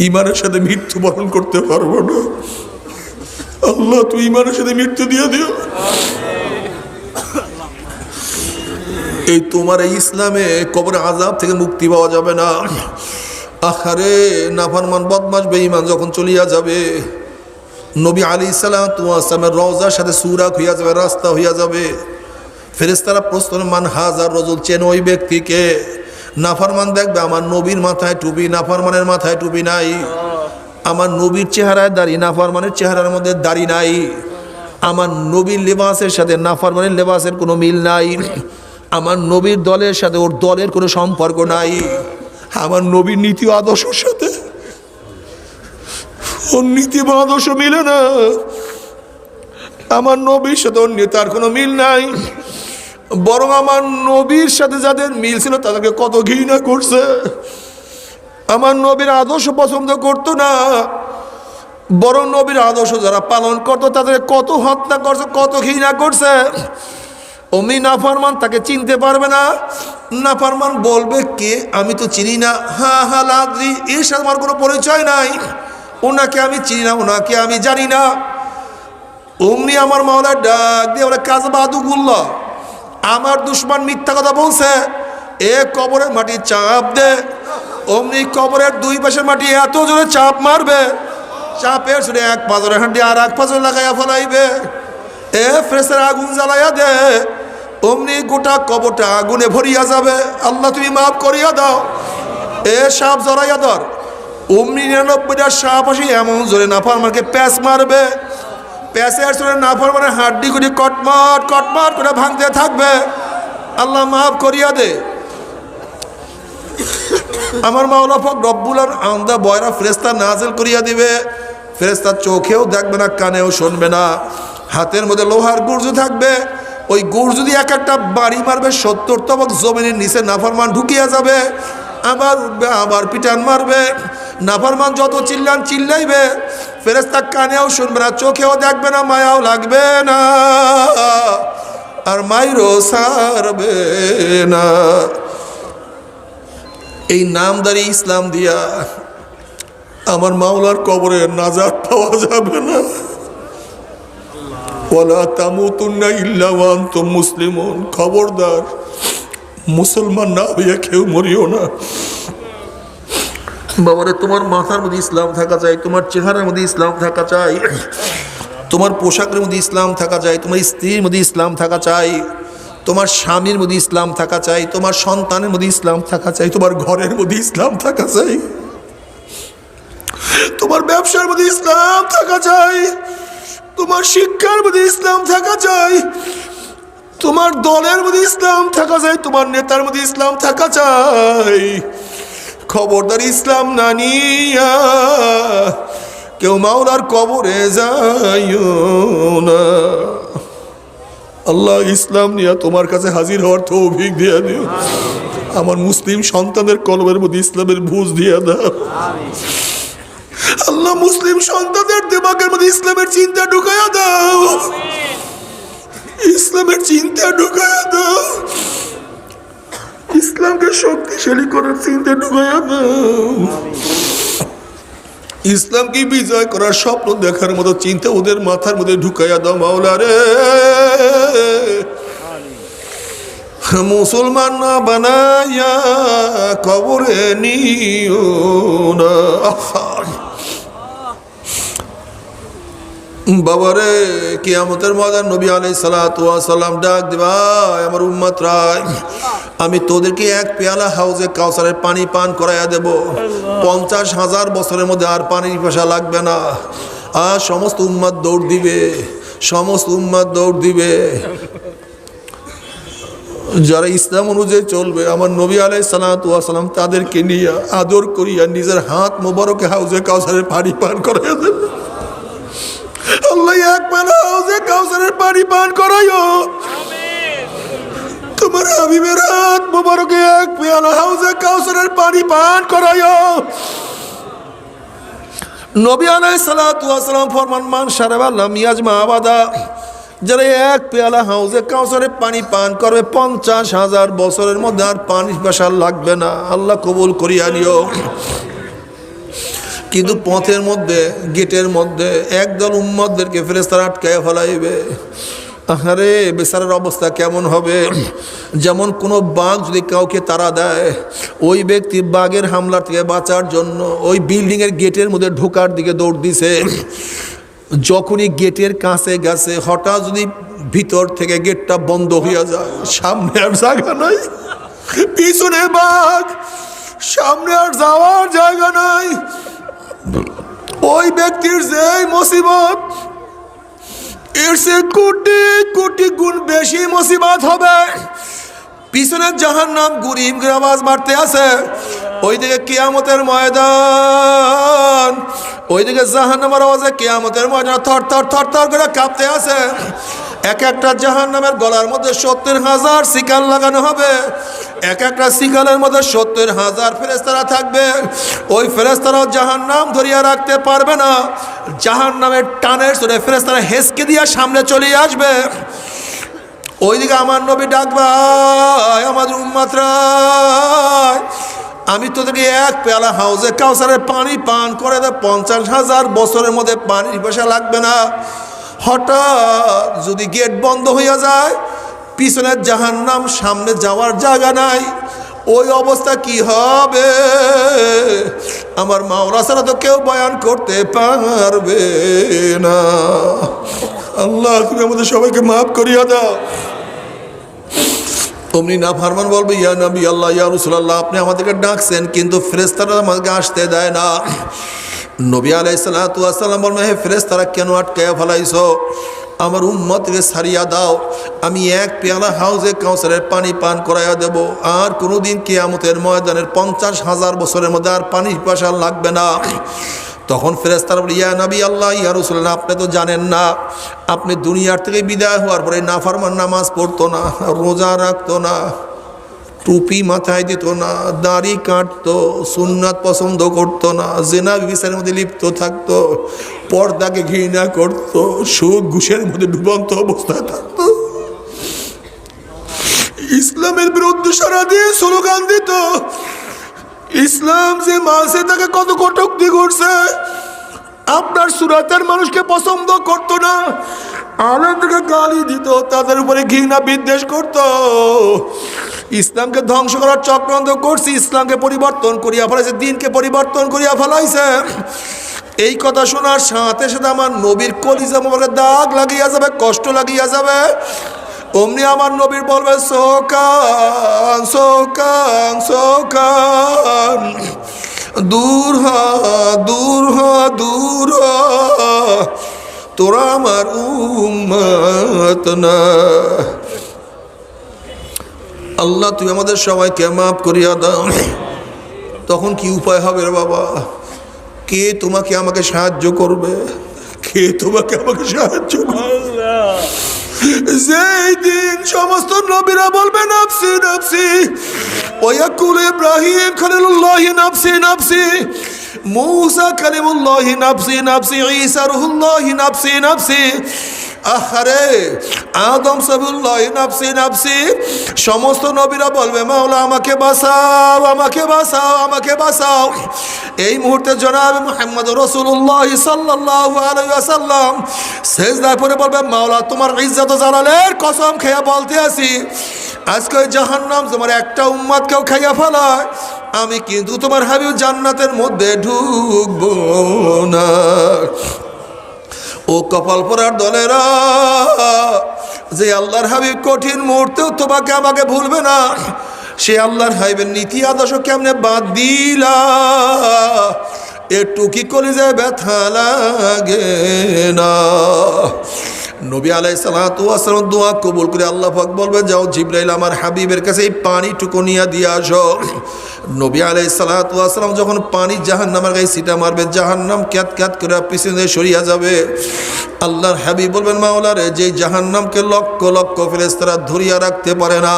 ইমানের সাথে মৃত্যুবরণ করতে পারবো না। আল্লাহ তুই ইমানের সাথে মৃত্যু দিয়ে দিও। এই তোমার এই ইসলামে কবরে আযাব থেকে মুক্তি পাওয়া যাবে না। আখারে নাফরমান বদমাশ বেঈমান যখন চলিয়া যাবে, নবী আলাইহিস সালাতু ওয়াস সালামের রওজার সাথে সুরাক হইয়া যাবে, রাস্তা হইয়া যাবে। ফেরেশতারা প্রশ্ন করবে, মান হাজার রাজুল, চেন ওই ব্যক্তিকে। নাফরমান দেখবে আমার নবীর মাথায় টুপি, নাফরমানের মাথায় টুপি নাই। আমার নবীর চেহারায় দাড়ি, নাফরমানের চেহারার মধ্যে দাড়ি নাই। আমার নবীর লেবাসের সাথে নাফরমানের লেবাসের কোনো মিল নাই। আমার নবীর দলের সাথে ওর দলের কোনো সম্পর্ক নাই। আমার নবীর নীতি আদর্শের সাথে ওর নীতি বা আদর্শ মিলে না। আমার নবীর সাথে ওর নেতার কোনো মিল নাই। বরং আমার নবীর সাথে যাদের মিল ছিল তাদেরকে কত ঘৃণা করছে। আমার নবীর আদর্শ পছন্দ করতো না, বরং নবীর আদর্শ যারা পালন করতো তাদের কত হত্যা করছে, কত ঘৃণা করছে। অমনি নাফরমান তাকে চিনতে পারবে না। নাফরমান বলবে, কে? আমি তো চিনি না। হ্যাঁ হ্যাঁ লাদ্রি, এর সাথে আমার কোনো পরিচয় নাই। ওনাকে আমি চিনি না, ওনাকে আমি জানি না। অমনি আমার মাওলা ডাক দিয়ে বলে, কাযবাদুল্লাহ, আমার দুশমন মিথ্যা কথা বলছে, এ কবরের মাটি চাপ দে। অমনি কবরের দুই পাশের মাটি এত জোরে চাপ মারবে, চাপের শুনে এক পাজরে হাঁটি আর এক পাজরে লাগাইয়া ফেলাইবে। এ ফ্রেশের আগুন জ্বালাইয়া দে। অমনি গোটা কবরটা আগুনে ভরিয়া যাবে। আল্লাহ তুমি মাফ করিয়া দাও। এ সাপ জড়াইয়া ধর। অমনি 99টা সাপ আসি এমন জোরে নাফরমানকে প্যাঁচ মারবে। প্যাঁচের শুনে নাফরমানের হাড্ডি গুলি কটমট কটমট করে ভাঙতে থাকবে। আল্লাহ মাফ করিয়া দে। আমার মাওলা পাক রব্বুল আলামিন বয়রা ফেরেশতা নাযিল করিয়া দিবে। ফেরেশতা চোখেও দেখবে না, কানেও শুনবে না। হাতের মধ্যে লোহার গুর্জু থাকবে। ওই গুর্জু দিয়ে এক একটা বাড়ি মারবে, 70 তবক জমিনের নিচে নাফরমান ঢুকিয়া যাবে। আবার উঠবে, আবার পিটান মারবে। নাফরমান যত চিল্লান চিল্লাইবে, ফেরেশতা কানেও শুনবে না, চোখেও দেখবে না, মায়াও লাগবে না, আর মাইরও সারবে না। এই নামদারি ইসলাম দিয়া আমার মাওলার কবরে নাজাত পাওয়া যাবে না। ওয়ালা তামুতুন্না ইল্লা ওয়া আনতুম মুসলিমুন, খবরদার মুসলমান না হইয়া কেউ মরিও না। বাবারে, তোমার মাথার মধ্যে ইসলাম থাকা চাই, তোমার চেহারার মধ্যে ইসলাম থাকা চাই, তোমার পোশাকের মধ্যে ইসলাম থাকা চাই, তোমার স্ত্রীর মধ্যে ইসলাম থাকা চাই, তোমার স্বামীর মধ্যে ইসলাম থাকা চাই, তোমার সন্তানের মধ্যে ইসলাম থাকা চাই, তোমার ঘরের মধ্যে ইসলাম থাকা চাই, তোমার ব্যবসার মধ্যে ইসলাম থাকা চাই, তোমার শিক্ষার মধ্যে ইসলাম থাকা চাই, তোমার দলের মধ্যে ইসলাম থাকা চাই, তোমার নেতার মধ্যে ইসলাম থাকা চাই। খবরদার ইসলাম না নিয়া কেউ মাওলার কবরে যাইও না। আল্লাহ ইসলাম নিয়ে তোমার কাছে হাজির হওয়ার তৌফিক দিয়ে দিও। আমার মুসলিম সন্তানের কলবের মধ্যে ইসলামের বুঝ দিয়ে দাও। আল্লাহ মুসলিম সন্তানদের দিমাগের মধ্যে ইসলামের চিন্তা ঢুকাইয়া দাও, ইসলামের চিন্তা ঢুকাইয়া দাও, ইসলামকে শক্তিশালী করার চিন্তা ঢুকাইয়া দাও, ইসলামকে বিজয় করার স্বপ্ন দেখার মতো চিন্তা ওদের মাথার মধ্যে ঢুকাইয়া দাও মাওলা রে। মুসলমান না বানাইয়া কবরে নিও না। বাবারে, কিয়ামতের ময়দান নবী আলাইহিস সালাতু ওয়াস সালাম ডাক দিবা, আমার উম্মতরা, আমি তোদেরকে এক পেয়ালা হাউজে কাউসারের পানি পান করাইয়া দেব। 50,000 বছরের মধ্যে আর পানির পিপাসা লাগবে না। আর সমস্ত উম্মত দৌড় দিবে, সমস্ত উম্মত দৌড় দিবে। যারা ইসলাম অনুযায়ী চলবে, আমার নবী আলাইহিস সালাতু ওয়াস সালাম তাদেরকে নিয়ে আদর করিয়া নিজের হাত মোবারকে হাউজে কাউসারের পানি পান করাইয়া দেবে। আল্লাহ এক পেয়ালা হাউজে কাউসারের পানি পান করাইও। তোমার হাবিবের হাত মোবারকে এক পেয়ালা হাউজে কাউসারের পানি পান করাইও। নবী আলাইহিস সালাতু ওয়াস সালাম ফরমান, মান শারাবা লাম ইয়াজমা আবাদা, যারা এক পেয়ালা হাউজে কাউসারে পানি পান করবে 50,000 বছরের মধ্যে আর পানি পিপাসা লাগবে না। আল্লাহ কবুল করিয়া নিও। কিন্তু পথের মধ্যে গেটের মধ্যে একদল উম্মতদেরকে ফেরেশতারা আটকায় ফেলাইবে। আরে বেচারার অবস্থা কেমন হবে? যেমন কোনো বাঘ যদি কাউকে তাড়া দেয়, ওই ব্যক্তি বাঘের হামলা থেকে বাঁচার জন্য ওই বিল্ডিংয়ের গেটের মধ্যে ঢোকার দিকে দৌড় দিছে। যখনই গেটের কাছে গেছে, হঠাৎ যদি ভিতর থেকে গেটটা বন্ধ হইয়া যায়, সামনে আর জায়গা নাই, পিছনে বাঘ, সামনে আর যাওয়ার জায়গা নাই। ওই ব্যক্তির যে মুসিবত, এর সে কোটি কোটি গুণ বেশি মুসিবত হবে। পিছনে জাহান্নাম গুরিম করে আওয়াজ মারতে আছে, ওইদিকে কিয়ামতের ময়দান, ওইদিকে জাহান্নামের আওয়াজে কিয়ামতের ময়দান থর থর থর থর করে কাঁপতে আছে। এক একটা জাহান্নামের গলার মধ্যে 70,000 শিকাল লাগানো হবে। এক একটা শিকালের মধ্যে 70,000 ফেরেশতারা থাকবে। ওই ফেরেশতারাও জাহান্নাম ধরিয়া রাখতে পারবে না। জাহান্নামের টানের চলে ফেরেশতারা হেসকে দিয়া সামনে চলে আসবে। ওইদিকে আমার নবী ডাকবা, আমাদের উম্মতরা, আমি তোদেরকে এক পেয়ালা হাউজে কাউসারের পানি পান করে দে, 50,000 বছরের মধ্যে পানির পিপাসা লাগবে না। হঠাৎ যদি গেট বন্ধ হইয়া যায়, পিছনের জাহান্নাম, সামনে যাওয়ার জায়গা নাই, ওই অবস্থা কি হবে আমার মাওলা ছাড়া তো কেউ বয়ান করতে পারবে না। আল্লাহ তুমি আমাদের সবাইকে মাফ করিয়া দাও। অমনি না ফারমান বলবে, ইয়া নবী আল্লাহ, ইয়া রাসূলুল্লাহ, আপনি আমাদেরকে ডাকছেন কিন্তু ফেরেশতারা আমাদেরকে আসতে দেয় না। নবী আলাইহিস সালাতু ওয়াস সালাম বলবেন, হে ফেরেশতারা কেন আটকায়া ফেলাইছো? আমার উম্মতকে ছাড়িয়া দাও, আমি এক পেয়ালা হাউজে কাউসারের পানি পান করাইয়া দেব। আর কোনোদিন কিয়ামতের ময়দানের 50,000 বছরের মধ্যে আর পানি পিপাসা লাগবে না। তখন ফেরেশতারা বলে, ইয়া নবী আল্লাহ, ইয়া রাসূলুল্লাহ, আপনি তো জানেন না, আপনি দুনিয়ার থেকে বিদায় হওয়ার পরে নাফরমান নামাজ পড়তো না, রোজা রাখতো না, টুপি মাথায় দিত না, দাড়ি কাটতো, সুন্নাত পছন্দ করতো না, জেনা বিচারের মধ্যে লিপ্ত থাকতো, পর্দাকে ঘৃণা করতো, সুদ ঘুষের মধ্যে ডুবন্ত অবস্থায় থাকতো, ইসলামের বিরুদ্ধে সারাদিন স্লোগান দিত। ইসলাম যে মাসে তাকে কত কটূক্তি করছে, আপনার সুরাতের মানুষকে পছন্দ করতো না, আলেমদেরকে গালি দিত, তাদের উপরে ঘৃণা বিদ্বেষ করত। ইসলামকে ধ্বংস করার চক্রান্ত করছে, ইসলামকে পরিবর্তন করিয়া ফেলাইছে, দিনকে পরিবর্তন করিয়া ফেলাইছে। এই কথা শোনার সাথে সাথে আমার নবীর কলিজা মোবারকে দাগ লাগিয়া যাবে, কষ্ট লাগিয়া যাবে। অমনি আমার নবীর বলবে, সোকান সোকান সোকান, দূর হ দূর হ দূর হ, তোরা আমার উম্মত না। আল্লাহ তুমি আমাদের সবাইকে মাফ করিয়া দাও। তখন কি উপায় হবে রে বাবা? কে তোমাকে আমাকে সাহায্য করবে? কে তোমাকে আমাকে সাহায্য করবে? যেই দিন সমস্ত নবীরা বলবে নাফসি নাফসি, ওয়াকুল ইব্রাহিম খলিলুল্লাহ নাফসি নাফসি, মুসা কালিমুল্লাহ নাফসি নাফসি, ঈসা রুহুল্লাহ নাফসি নাফসি, আহারে আদম সবিউল্লাহ নাফসি নাফসি। সমস্ত নবীরা বলবে, মাওলা আমাকে বাঁচাও, আমাকে বাঁচাও, আমাকে বাঁচাও। এই মুহূর্তে জনাব মুহাম্মদ রাসূলুল্লাহ সাল্লাল্লাহু আলাইহি ওয়াসাল্লাম সিজদায় পড়ে বলবে, মাওলা তোমার ইজ্জত জালালের কসম খেয়ে বলতে আছি, আজকে জাহান্নাম তোমার একটা উম্মতকেও খাইয়া ফেলায়, আমি কিন্তু তোমার হাবিব জান্নাতের মধ্যে ঢুকবো না। ও কপাল পরার দলেরা, যে আল্লাহর হাবিব কঠিন মুহূর্তেও তোমাকে আমাকে ভুলবে না, সে আল্লাহর হাবিবের নীতি আদর্শ কেমনে বাদ দিলা? একটু কি কলিজায় ব্যথা লাগে না? নবী আলাইহিস সালাতু ওয়াস সালাম দোয়া কবুল করে আল্লাহ পাক বলবে, যাও জিবরাইল আমার হাবিবের কাছে এই পানিটুকু নিয়ে দিয়ে আসো। নবী আলাইহিস সালাতু ওয়াস সালাম যখন পানি জাহান্নামের গায়ে ছিটা মারবে, জাহান্নাম ক্যাত ক্যাত করে পিছনে সরিয়া যাবে। আল্লাহর হাবিব বলবেন, মাওলা রে, যে জাহান্নামকে লক্ষ লক্ষ ফেরেশতারা ধরিয়া রাখতে পারে না,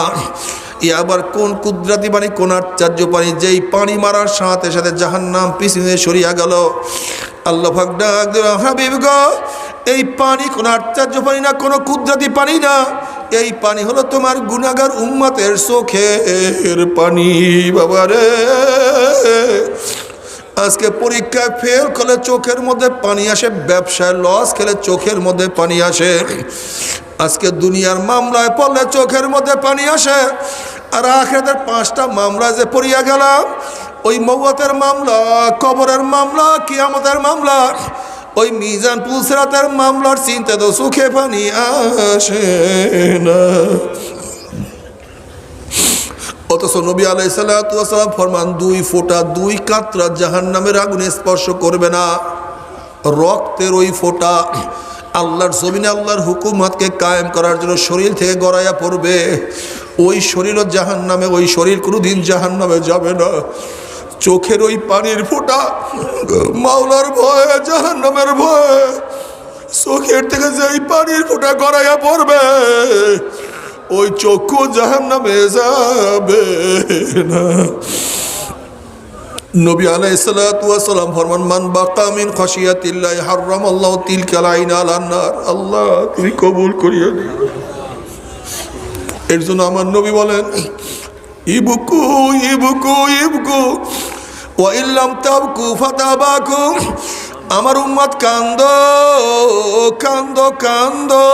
এ আবার কোন কুদরতি পানি, কোন আশ্চর্য পানি, যেই পানি মারার সাথে সাথে জাহান্নাম পিছনে সরিয়া গেল। আল্লাহ পাক ডাক দিলেন, হাবিব গো, এই পানি কোনো আশ্চর্য পানি না, কোনো কুদরতি পানি না, এই পানি হলো তোমার গুনাহগার উম্মতের চোখের পানি। বাবারে, আজকে পরীক্ষায় ফেল করলে চোখের মধ্যে পানি আসে, ব্যবসায় লস খেলে চোখের মধ্যে পানি আসে, আজকে দুনিয়ার মামলায় পড়লে চোখের মধ্যে পানি আসে। আর আখিরাতের 5টা মামলা যে পড়িয়া গেলাম, ওই মওয়াতের মামলা, কবরের মামলা, কিয়ামতের মামলা, ওই মিজান পুলসিরাতের মামলার চিন্তা তো চোখে পানি আসে না। অথচ নবী আলাইহিস সালাতু ওয়াস সালাম ফরমান 2 ফোঁটা 2 কাতরা জাহান্নামের আগুনে স্পর্শ করবে না। রক্তের ওই ফোঁটা আল্লাহর জমিনে আল্লাহর হুকুমতকে কায়েম করার জন্য শরীর থেকে গড়াইয়া পড়বে। ওই শরীরও জাহান্নামে, ওই শরীর কোনোদিন জাহান্নামে যাবে না। চোখের ওই পানির ফোঁটা মাওলার ভয়ে, জাহান্নামের ভয়ে চোখের থেকে যেই পানির ফোঁটা গড়াইয়া পড়বে, ওই চক্ষু জাহান্নামে যাবে না। নবী আলাইহিস সালাতু ওয়াস সালাম ফরমান মান বাকা মিন খাশিয়াতিল্লাহি হারামাল্লাহু তিলকাল আইনা আলান নার। আল্লাহ তুমি কবুল করিয়া দিও। এর জন্য আমার নবী বলেন ইবকু ইবকু ইবকু ওয়া ইল্লাম তাবকু ফাতাবাকু। আমার উম্মত কান্দো কান্দো কান্দো,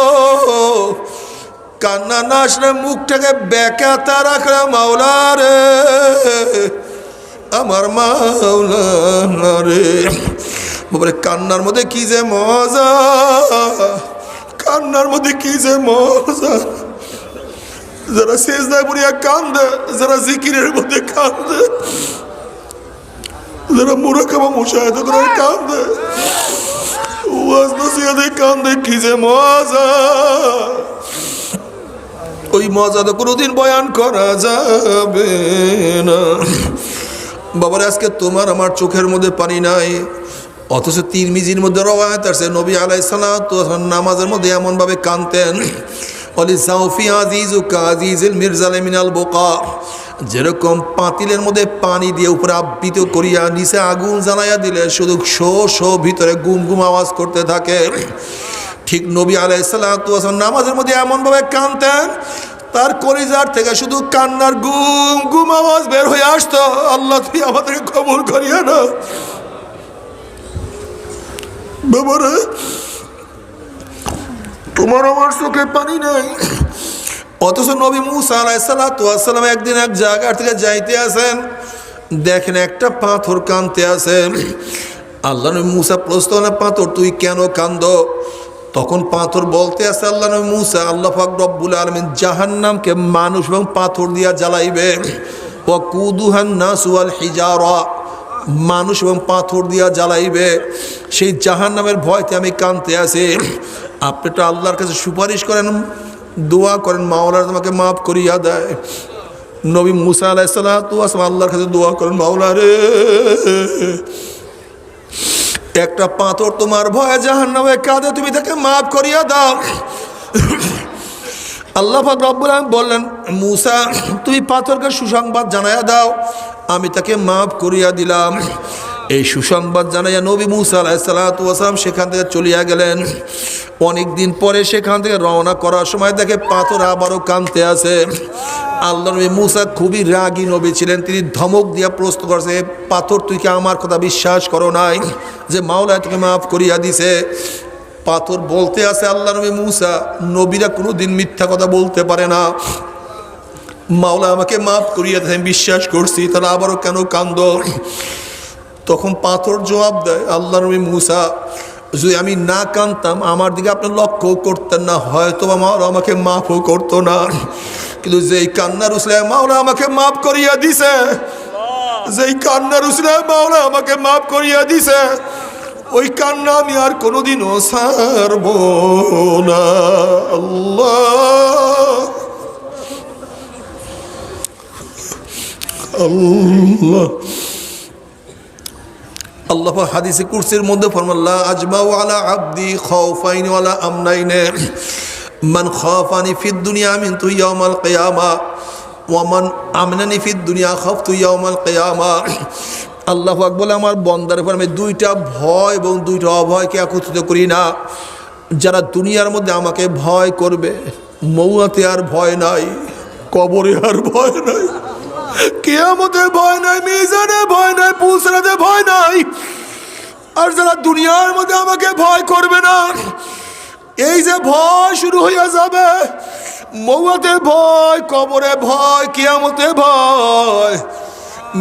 কান্না না আসলে মুখটাকে বেকাতা রাখলে মাওলা রে, আমার মাওলা রে। বাবারে, কান্নার মধ্যে কি যে মজা, কান্নার মধ্যে কি যে মজা। যারা সেজদায় পড়িয়া কান্দে, যারা জিকিরের মধ্যে কান্দে, যারা মুরাকাবা মুশাহাদা করে কান্দে, ওয়াজ নসিহতে কান্দে, কি যে মজা। ওই মজা তো কোনোদিন বয়ান করা যাবে না। বাবার, আজকে তোমার আমার চোখের মধ্যে পানি নাই, অথচ তিরমিজির মধ্যে রওয়ায়াত আছে নবী আলাইহিস সালাতু ওয়াস সালাম নামাজের মধ্যে এমনভাবে কাঁদতেন, অলি সাউফি আজিজুকা আজিজুল মিরজালে মিনাল বুকা। যেরকম পাতিলের মধ্যে পানি দিয়ে উপরে আবৃত করিয়া নিচে আগুন জ্বালাইয়া দিলে শুধু শো শো ভিতরে গুম গুম আওয়াজ করতে থাকে, ঠিক নবী আলাইহিস সালাতু ওয়াস সালাম নামাজের মধ্যে এমনভাবে কাঁদতেন, তার কলিজার থেকে শুধু কান্নার গুম গুম আওয়াজ বের হয়ে আসতো। আল্লাহ তুই আমাদেরকে কবুল করিয়া না। বাবারে, তোমার আমার চোখে পানি নাই, অথচ নবী মুসা আলাইহিস সালাতু ওয়াস সালাম একদিন এক জায়গা থেকে যাইতে আছেন, দেখেন একটা পাথর কাঁদতে আছে। আল্লাহ নবী মুসা প্রশ্ন করলেন, পাথর তুই কেন কান্দো? তখন পাথর বলতে আছে, আল্লাহ নবী মুসা, আল্লাহ পাক রব্বুল আলামিন জাহান্নামকে মানুষ এবং পাথর দিয়া জ্বালাইবে, ওয়া কুদুহান নাস ওয়াল হিজারা, মানুষ এবং পাথর দিয়া জ্বালাইবে। সেই জাহান্নামের ভয়তে আমি কাঁদতে আছি। আপনি তো আল্লাহর কাছে সুপারিশ করেন, দোয়া করেন, মাওলা তোমাকে মাফ করিয়া দেয়। নবী মুসা আলাইহিস সালাতু ওয়াস সালাম আল্লাহর কাছে দোয়া করেন, মাওলা রে, একটা পাথর তোমার ভয়ে জাহান্নামে কাঁদে, তুমি তাকে মাফ করিয়া দাও। আল্লাহ পাক রব্বুল আলামিন বললেন, মুসা তুমি পাথরকে সুসংবাদ জানাইয়া দাও, আমি তাকে মাফ করিয়া দিলাম। এই সুসংবাদ জানাইয়া নবী মুসা আলাইহিস সালাতু ওয়াস সালাম সেখান থেকে চলিয়া গেলেন। অনেক দিন পরে সেখান থেকে রওনা করার সময় দেখে পাথর আবারও কাঁদতে আছে। আল্লাহ নবী মুসা খুবই রাগী নবী ছিলেন, তিনি ধমক দিয়া প্রশ্ন করছে, পাথর তুই কি আমার কথা বিশ্বাস করো নাই যে মাওলা তোকে মাফ করিয়া দিছে? পাথর বলতে আছে, আল্লাহ নবী মুসা, নবীরা কোনোদিন মিথ্যা কথা বলতে পারে না, মাওলা আমাকে মাফ করিয়া দেয়, আমি বিশ্বাস করছি, তাহলে আবারও কেন কান্দ? তখন পাথর জবাব দেয়, আল্লাহ নবী মুসা, যদি আমি না কাঁদতাম আমার দিকে আপনি লক্ষ্য করতেন না, হয়তো বা মাওলা আমাকে মাফও করতো না। কিন্তু যেই কান্নার উসলে মাওলা আমাকে মাফ করিয়া দিছে, যেই কান্নার উসলে মাওলা আমাকে মাফ করিয়া দিছে, ওই কান্না আমি আর কোনোদিনও ছাড়ব না। আল্লাহ আল্লাহ আল্লাহ হাদিসে কুরসির মধ্যে ফরমান, লা আজমাউ আলা আবদি খাউফাইন ওয়ালা আমনাইন, মান খাফানি ফিদ দুনিয়া আমিনতু ইয়াউমাল কিয়ামা ওয়া মান আমনানি ফিদ দুনিয়া খাফতু ইয়াউমাল কিয়ামা। আল্লাহ পাক বলে, আমার বান্দার উপর আমি দুইটা ভয় এবং দুইটা অভয়কে একত্রিত করি না। যারা দুনিয়ার মধ্যে আমাকে ভয় করবে, মৌয়াতে আর ভয় নাই, কবরে আর ভয় নাই, কিয়ামতে ভয় নাই, মিজানে ভয় নাই, পুলসিরাতে ভয় নাই। আর যারা দুনিয়ার মধ্যে আমাকে ভয় করবে না, এই যে ভয় শুরু হইয়া যাবে, মৌয়াতে ভয়, কবরে ভয়, কিয়ামতে ভয়,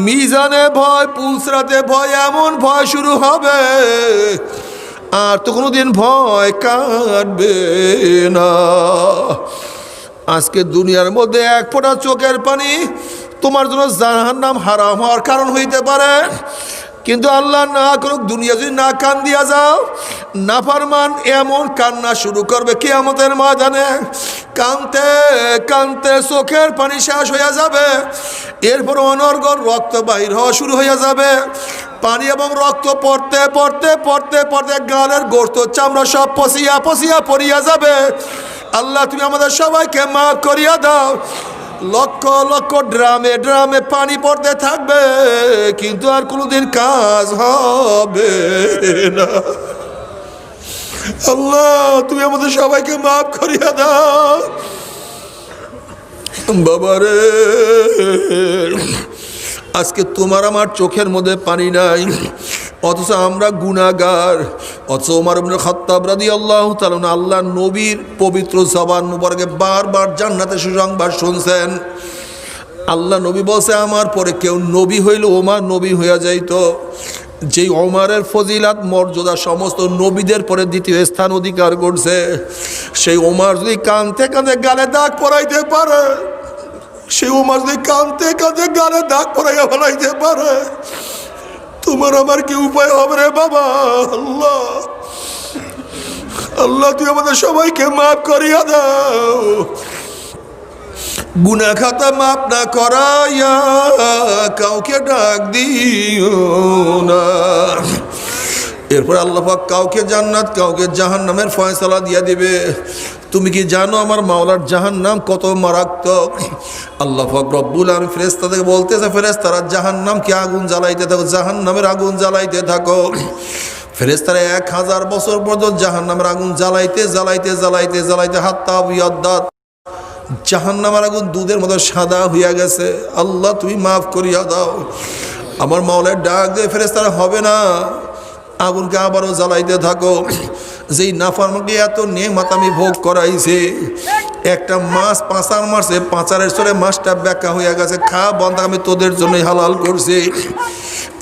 মিজানে ভয়, পুলসিরাতে ভয়, এমন ভয় শুরু হবে আর তো কোনোদিন ভয় কাটবে না। আজকে দুনিয়ার মধ্যে এক ফোঁটা চোখের পানি তোমার জন্য জাহান্নাম হারাম হওয়ার কারণ হইতে পারে, কিন্তু আল্লাহ না করুক, দুনিয়া যদি না কান দিয়া যাও, নাফরমান এমন কান্না শুরু করবে কিয়ামতের ময়দানে, কানতে কানতে চোখের পানি শেষ হইয়া যাবে, এরপর অনর্গল রক্ত বাহির হওয়া শুরু হইয়া যাবে, পানি এবং রক্ত পড়তে পড়তে পড়তে পড়তে গালের গোশত চামড়া সব পচিয়া পচিয়া পড়িয়া যাবে। আল্লাহ তুমি আমাদের সবাইকে মাফ করিয়া দাও। লক্ষ লক্ষ ড্রামে ড্রামে পানি পড়তে থাকবে, কিন্তু আর কোনোদিন কাজ হবে না। আল্লাহ তুমি আমাদের সবাইকে মাফ করিয়া দাও। বাবারে, আজকে তোমার আমার চোখের মধ্যে পানি নাই, অথচ আমরা গুনাহগার। অথচ ওমর ইবনে খাত্তাব রাদিয়াল্লাহু তাআলা আল্লাহ নবীর পবিত্র জবান মুবারকে বারবার জান্নাতের সুসংবাদ শুনছেন। আল্লাহ নবী বলছে, আমার পরে কেউ নবী হইল ওমর নবী হইয়া যাইত। যেই ওমরের ফজিলাত মর্যাদা সমস্ত নবীদের পরে দ্বিতীয় স্থান অধিকার করছে, সেই ওমর যদি কাঁদতে কাঁদতে গালে দাগ পরাইতে পারে, সেই ওমর যদি কাঁদতে কাঁদতে গালে দাগ পরাইয়া ফেলাইতে পারে, তোমার আমার কি উপায় হবে রে বাবা? আল্লাহ আল্লাহ তুই আমাদের সবাইকে মাফ করিয়া দাও। গুনাহ খাতা মাফ না করাইয়া কাউকে ডাক দিও না। এরপর আল্লাহ পাক কাউকে জান্নাত কাউকে জাহান্নামের ফয়সালা দিয়া দিবে। তুমি কি জানো আমার মাওলার জাহান্নাম কত মারাত্মক? আল্লাহ পাক রব্বুল আলামিন ফেরেশতাদেরকে বলতেছে, ফেরেশতারা জাহান্নামকে আগুন জ্বালাইতে থাকো, জাহান্নামের আগুন জ্বালাইতে থাকো। ফেরেশতারা 1000 বছর পর্যন্ত জাহান্নামের আগুন জ্বালাইতে জ্বালাইতে জ্বালাইতে জ্বালাইতে হাত্তা বিয়াদ্দাত, জাহান্নামের আগুন দুধের মতো সাদা হইয়া গেছে। আল্লাহ তুমি মাফ করিয়া দাও। আমার মাওলার ডাক দিয়ে ফেরেশতারা, হবে না, আগুনকে আবারও জ্বালাইতে থাকো। যেই নাফরমানকে এত নেয়ামত আমি ভোগ করাইছে, একটা মাছ পাঁচার মারছে, পাঁচারের সরে মাছটা ব্যাকা হইয়া গেছে, খা বন্ধ, আমি তোদের জন্যই হালাল করছি।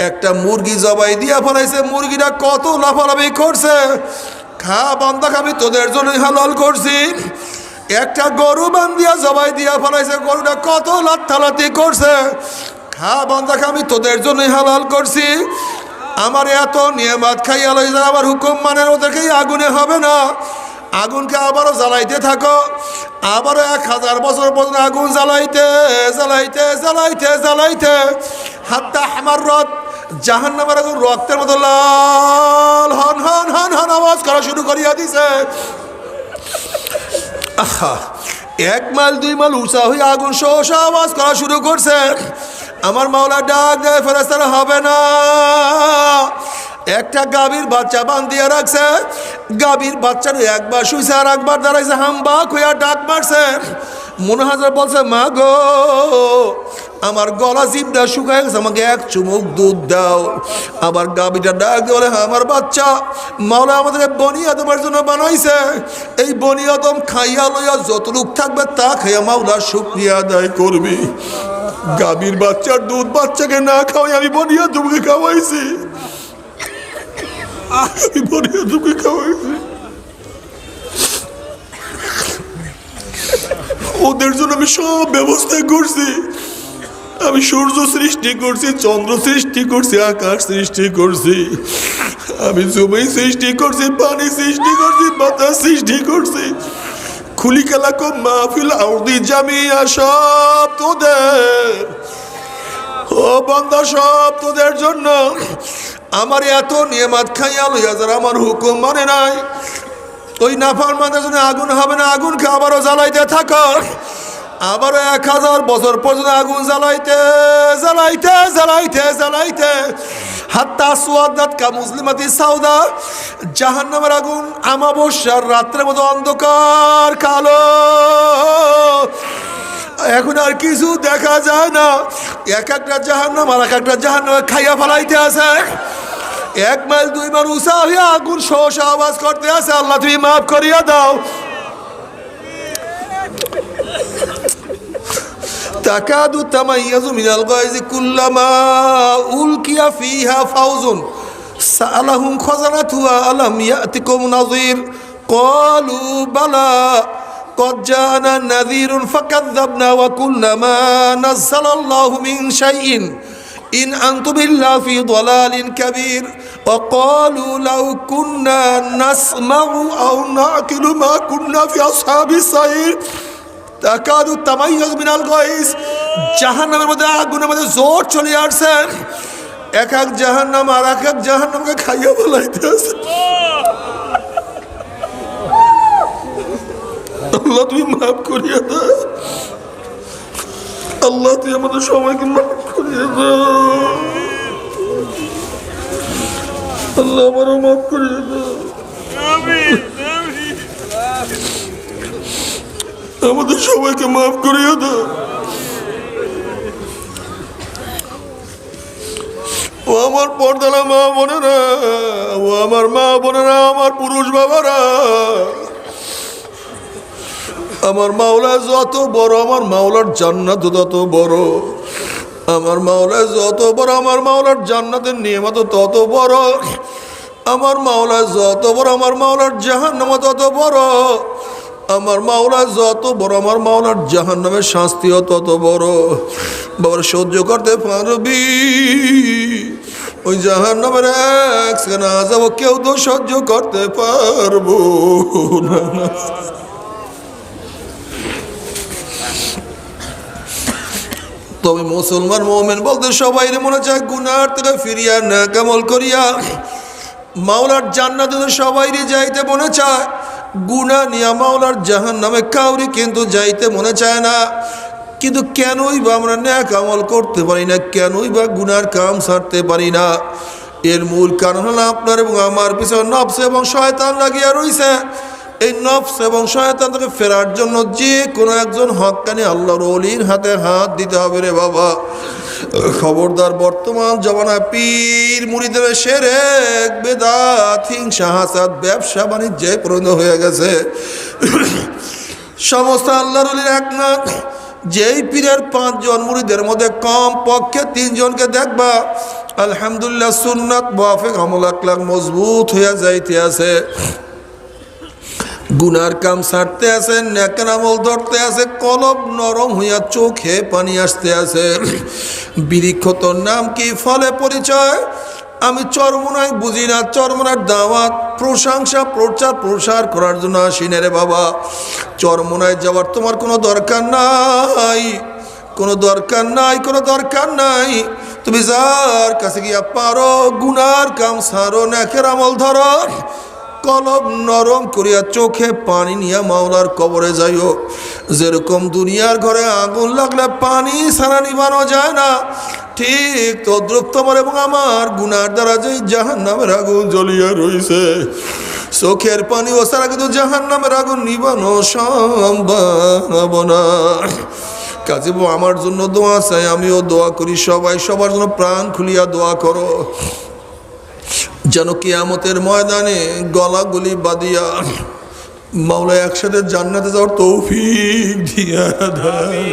একটা মুরগি জবাই দিয়া ফেলাইছে, মুরগিটা কত লাফালাফি করছে, খা বন্ধ, আমি তোদের জন্যই হালাল করছি। একটা গরু বান্ধিয়া জবাই দিয়া ফেলাইছে, গরুটা কত লাথালাতি করছে, খা বন্ধ, আমি তোদের জন্যই হালাল করছি। আমার এত নিয়ামত খাইয়া লই যায়, আমার হুকুম মানে ওদেরকে আগুনে হবে না, আগুনকে আবারও জ্বালাইতে থাকো। আবারও 1000 বছর পর্যন্ত আগুন জ্বালাইতে জ্বালাইতে জ্বালাইতে জ্বালাইতে হাত্তা হামাররাত, জাহান্নামের আগুন রক্তের মতো লাল হন হন হন হন আওয়াজ করা শুরু করিয়া দিছে। আহা, 1 মাইল 2 মাইল উঁচা হয়ে আগুন সহসা আওয়াজ করা শুরু করছে। আমার মাওলা ডাক দেয়, ফেরেশতারা, হবে না। একটা গাভীর বাচ্চা বান্ধিয়া রাখছে, গাভীর বাচ্চার একবার শুইছে আর একবার দাঁড়াইছে, হামবাক হইয়া ডাক মারছে। মুনাহাজার বলছে, মা গো, আমার গলা জিভটা শুকায় গেছে, আমাকে এক চুমুক দুধ দাও। আবার গাভীটা ডাক দিয়ে বলে, আমার বাচ্চা, মাওলা আমাদেরকে বনি আদমের জন্য বানাইছে, এই বনি আদম খাইয়া লইয়া যতটুক থাকবে তা খাইয়া মাওলার শুকরিয়া আদায় করবি। গাভীর বাচ্চার দুধ বাচ্চাকে না খাওয়াই আমি বনি আদমকে খাওয়াইছি, আমি বনি আদমকে খাওয়াইছি। ওদের জন্য আমি সব ব্যবস্থা করছি। আমি সূর্য সৃষ্টি করছি, চন্দ্র সৃষ্টি করছি, আকাশ সৃষ্টি করছি, আমি জমি সৃষ্টি করছি, পানি সৃষ্টি করছি, বাতাস সৃষ্টি করছি। খুলি কালাকম মাহফিল আউদি জামিয়া, সব তোদের। ও বান্দা, সব তোদের জন্য। আমার এত নিয়ামত খাইয়া লইয়া যারা আমার হুকুম মানে নাই, ওই নাফরমানদের জন্য আগুন হবে না, আগুনকে আবারও জ্বালাইতে থাকো। আবারও 1000 বছর পর্যন্ত আগুন জ্বালাইতে জ্বালাইতে জ্বালাইতে জ্বালাইতে হাত্তা সুয়াদাত কা মুসলিমাতি সাউদা, জাহান্নামের আগুন আমাবস্যার রাত্রের মতো অন্ধকার কালো, এখন আর কিছু দেখা যায় না। এক একটা জাহান্নাম আর এক একটা জাহান্নামে খাইয়া ফেলাইতে আছে। 1 মাইল 2 মাইল উঁচা হইয়া আগুন শোষা আওয়াজ করতে আছে, আল্লাহ তুমি মাফ করিয়া দাও। তাকাদু তামাইয়াজু মিনাল গায়জি কুল্লামা উলকিয়া ফিহা ফাউজুন সাআলাহুম খাযানাতুহা আলাম ইয়াতিকুম নাযীর ক্বালু বালা قد جاءنا نذير فكذبنا وقلنا ما نزل الله من شيء إن أنتم إلا في ضلال كبير وقالوا لو كنا نسمع أو نعقل ما كنا في أصحاب السعير তাকাদু তামাইয়াজ মিনাল গায়জ, জাহান্নামের মধ্যে আগুনের মধ্যে জোর চলে আসছে। এক এক জাহান্নাম আর এক এক জাহান্নামকে খাইয়া ফেলাইতেছে। আল্লাহ তুমি মাফ করিয়া দাও, আল্লাহ তুই আমাদের সবাইকে মাফ করিয়া দাও, আল্লাহ আমারও মাফ করিয়া দাও, আমাদের সবাইকে মাফ করিয়া দাও। ও আমার পর্দালা মা বোনেরা, ও আমার মা বোনেরা, আমার পুরুষ বাবারা, আমার মাওলা যত বড়, আমার মাওলার জান্নাত তত বড়। আমার মাওলা যত বড়, আমার মাওলার জান্নাতের নিয়ামত তত বড়। আমার মাওলা যত বড়, আমার মাওলার জাহান্নাম তত বড়। আমার মাওলা যত বড়, আমার মাওলার জাহান্নামের শাস্তিও তত বড়। বাবার সহ্য করতে পারবি ওই জাহান্নামের এক সেকেন্ড আযাব কেউ তো সহ্য করতে পারবো না। তবে মুসলমান মুমিন বলতে সবাই মনে চায় গুনার থেকে ফিরিয়া নেক আমল করিয়া মাওলার জান্নাতে সবাই যাইতে মনে চায়। গুনাহ নিয়া মাওলার জাহান্নামে কাউরি কিন্তু যাইতে মনে চায় না। কিন্তু কেনই বা আমরা নেক আমল করতে পারি না, কেনই বা গুনার কাম ছাড়তে পারি না? এর মূল কারণ হলো আপনার এবং আমার পিছনে নফস এবং শয়তান লাগিয়া রইছে। এই নফস এবং শয়তান থেকে ফেরার জন্য যে কোনো একজন হক্কানি আল্লাহর ওলির হাতে হাত দিতে হবে রে বাবা। খবরদার, বর্তমান জমানায় পীর মুরিদের শিরক বিদআত হিংসা হাসাদ ব্যবসা বাণিজ্যে পরিণত হয়ে গেছে। সমস্ত আল্লাহর ওলির এক না, যেই পীরের 5 জন মুরিদের মধ্যে কম পক্ষে 3 জনকে দেখবা আলহামদুলিল্লাহ সুন্নাত মুআফিক আমল আকলাক মজবুত হইয়া যাইতে আছে, গুনার কাম ছাড়তে আছে, নেকের আমল ধরতে আছে, কলব নরম হইয়া চোখে পানি আসতে আছে। বিরিক্ষতর নাম কি, ফলে পরিচয়। আমি চরমোনাই বুঝি না, চরমোনার দাওয়াত প্রশংসা প্রচার করার জন্য আসি না রে বাবা। চরমোনায় যাওয়ার তোমার কোনো দরকার নাই, কোনো দরকার নাই, কোনো দরকার নাই। তুমি যার কাছে গিয়া পারো গুনার কাম ছাড়ো, নেকের আমল ধরো, কলব নরম করিয়া চোখে পানি নিয়া মাওলার কবরে যাইও। যেরকম দুনিয়ার ঘরে আগুন লাগলে পানি ছাড়া নিবানো যায় না, ঠিক তদ্রুপ তোমার এবং আমার গুনার দ্বারা যে জাহান্নামের আগুন জ্বলিয়া রইছে, চোখের পানি ও ছাড়া কিন্তু জাহান্নামের আগুন নিবানো সম্ভব না। কাজে আমার জন্য দোয়া চাই, আমিও দোয়া করি, সবাই সবার জন্য প্রাণ খুলিয়া দোয়া করো যেন কিয়ামতের ময়দানে গলাগলি বাঁধিয়া মাওলা একসাথে জান্নাতে যাওয়ার তৌফিক দিয়া দেয়।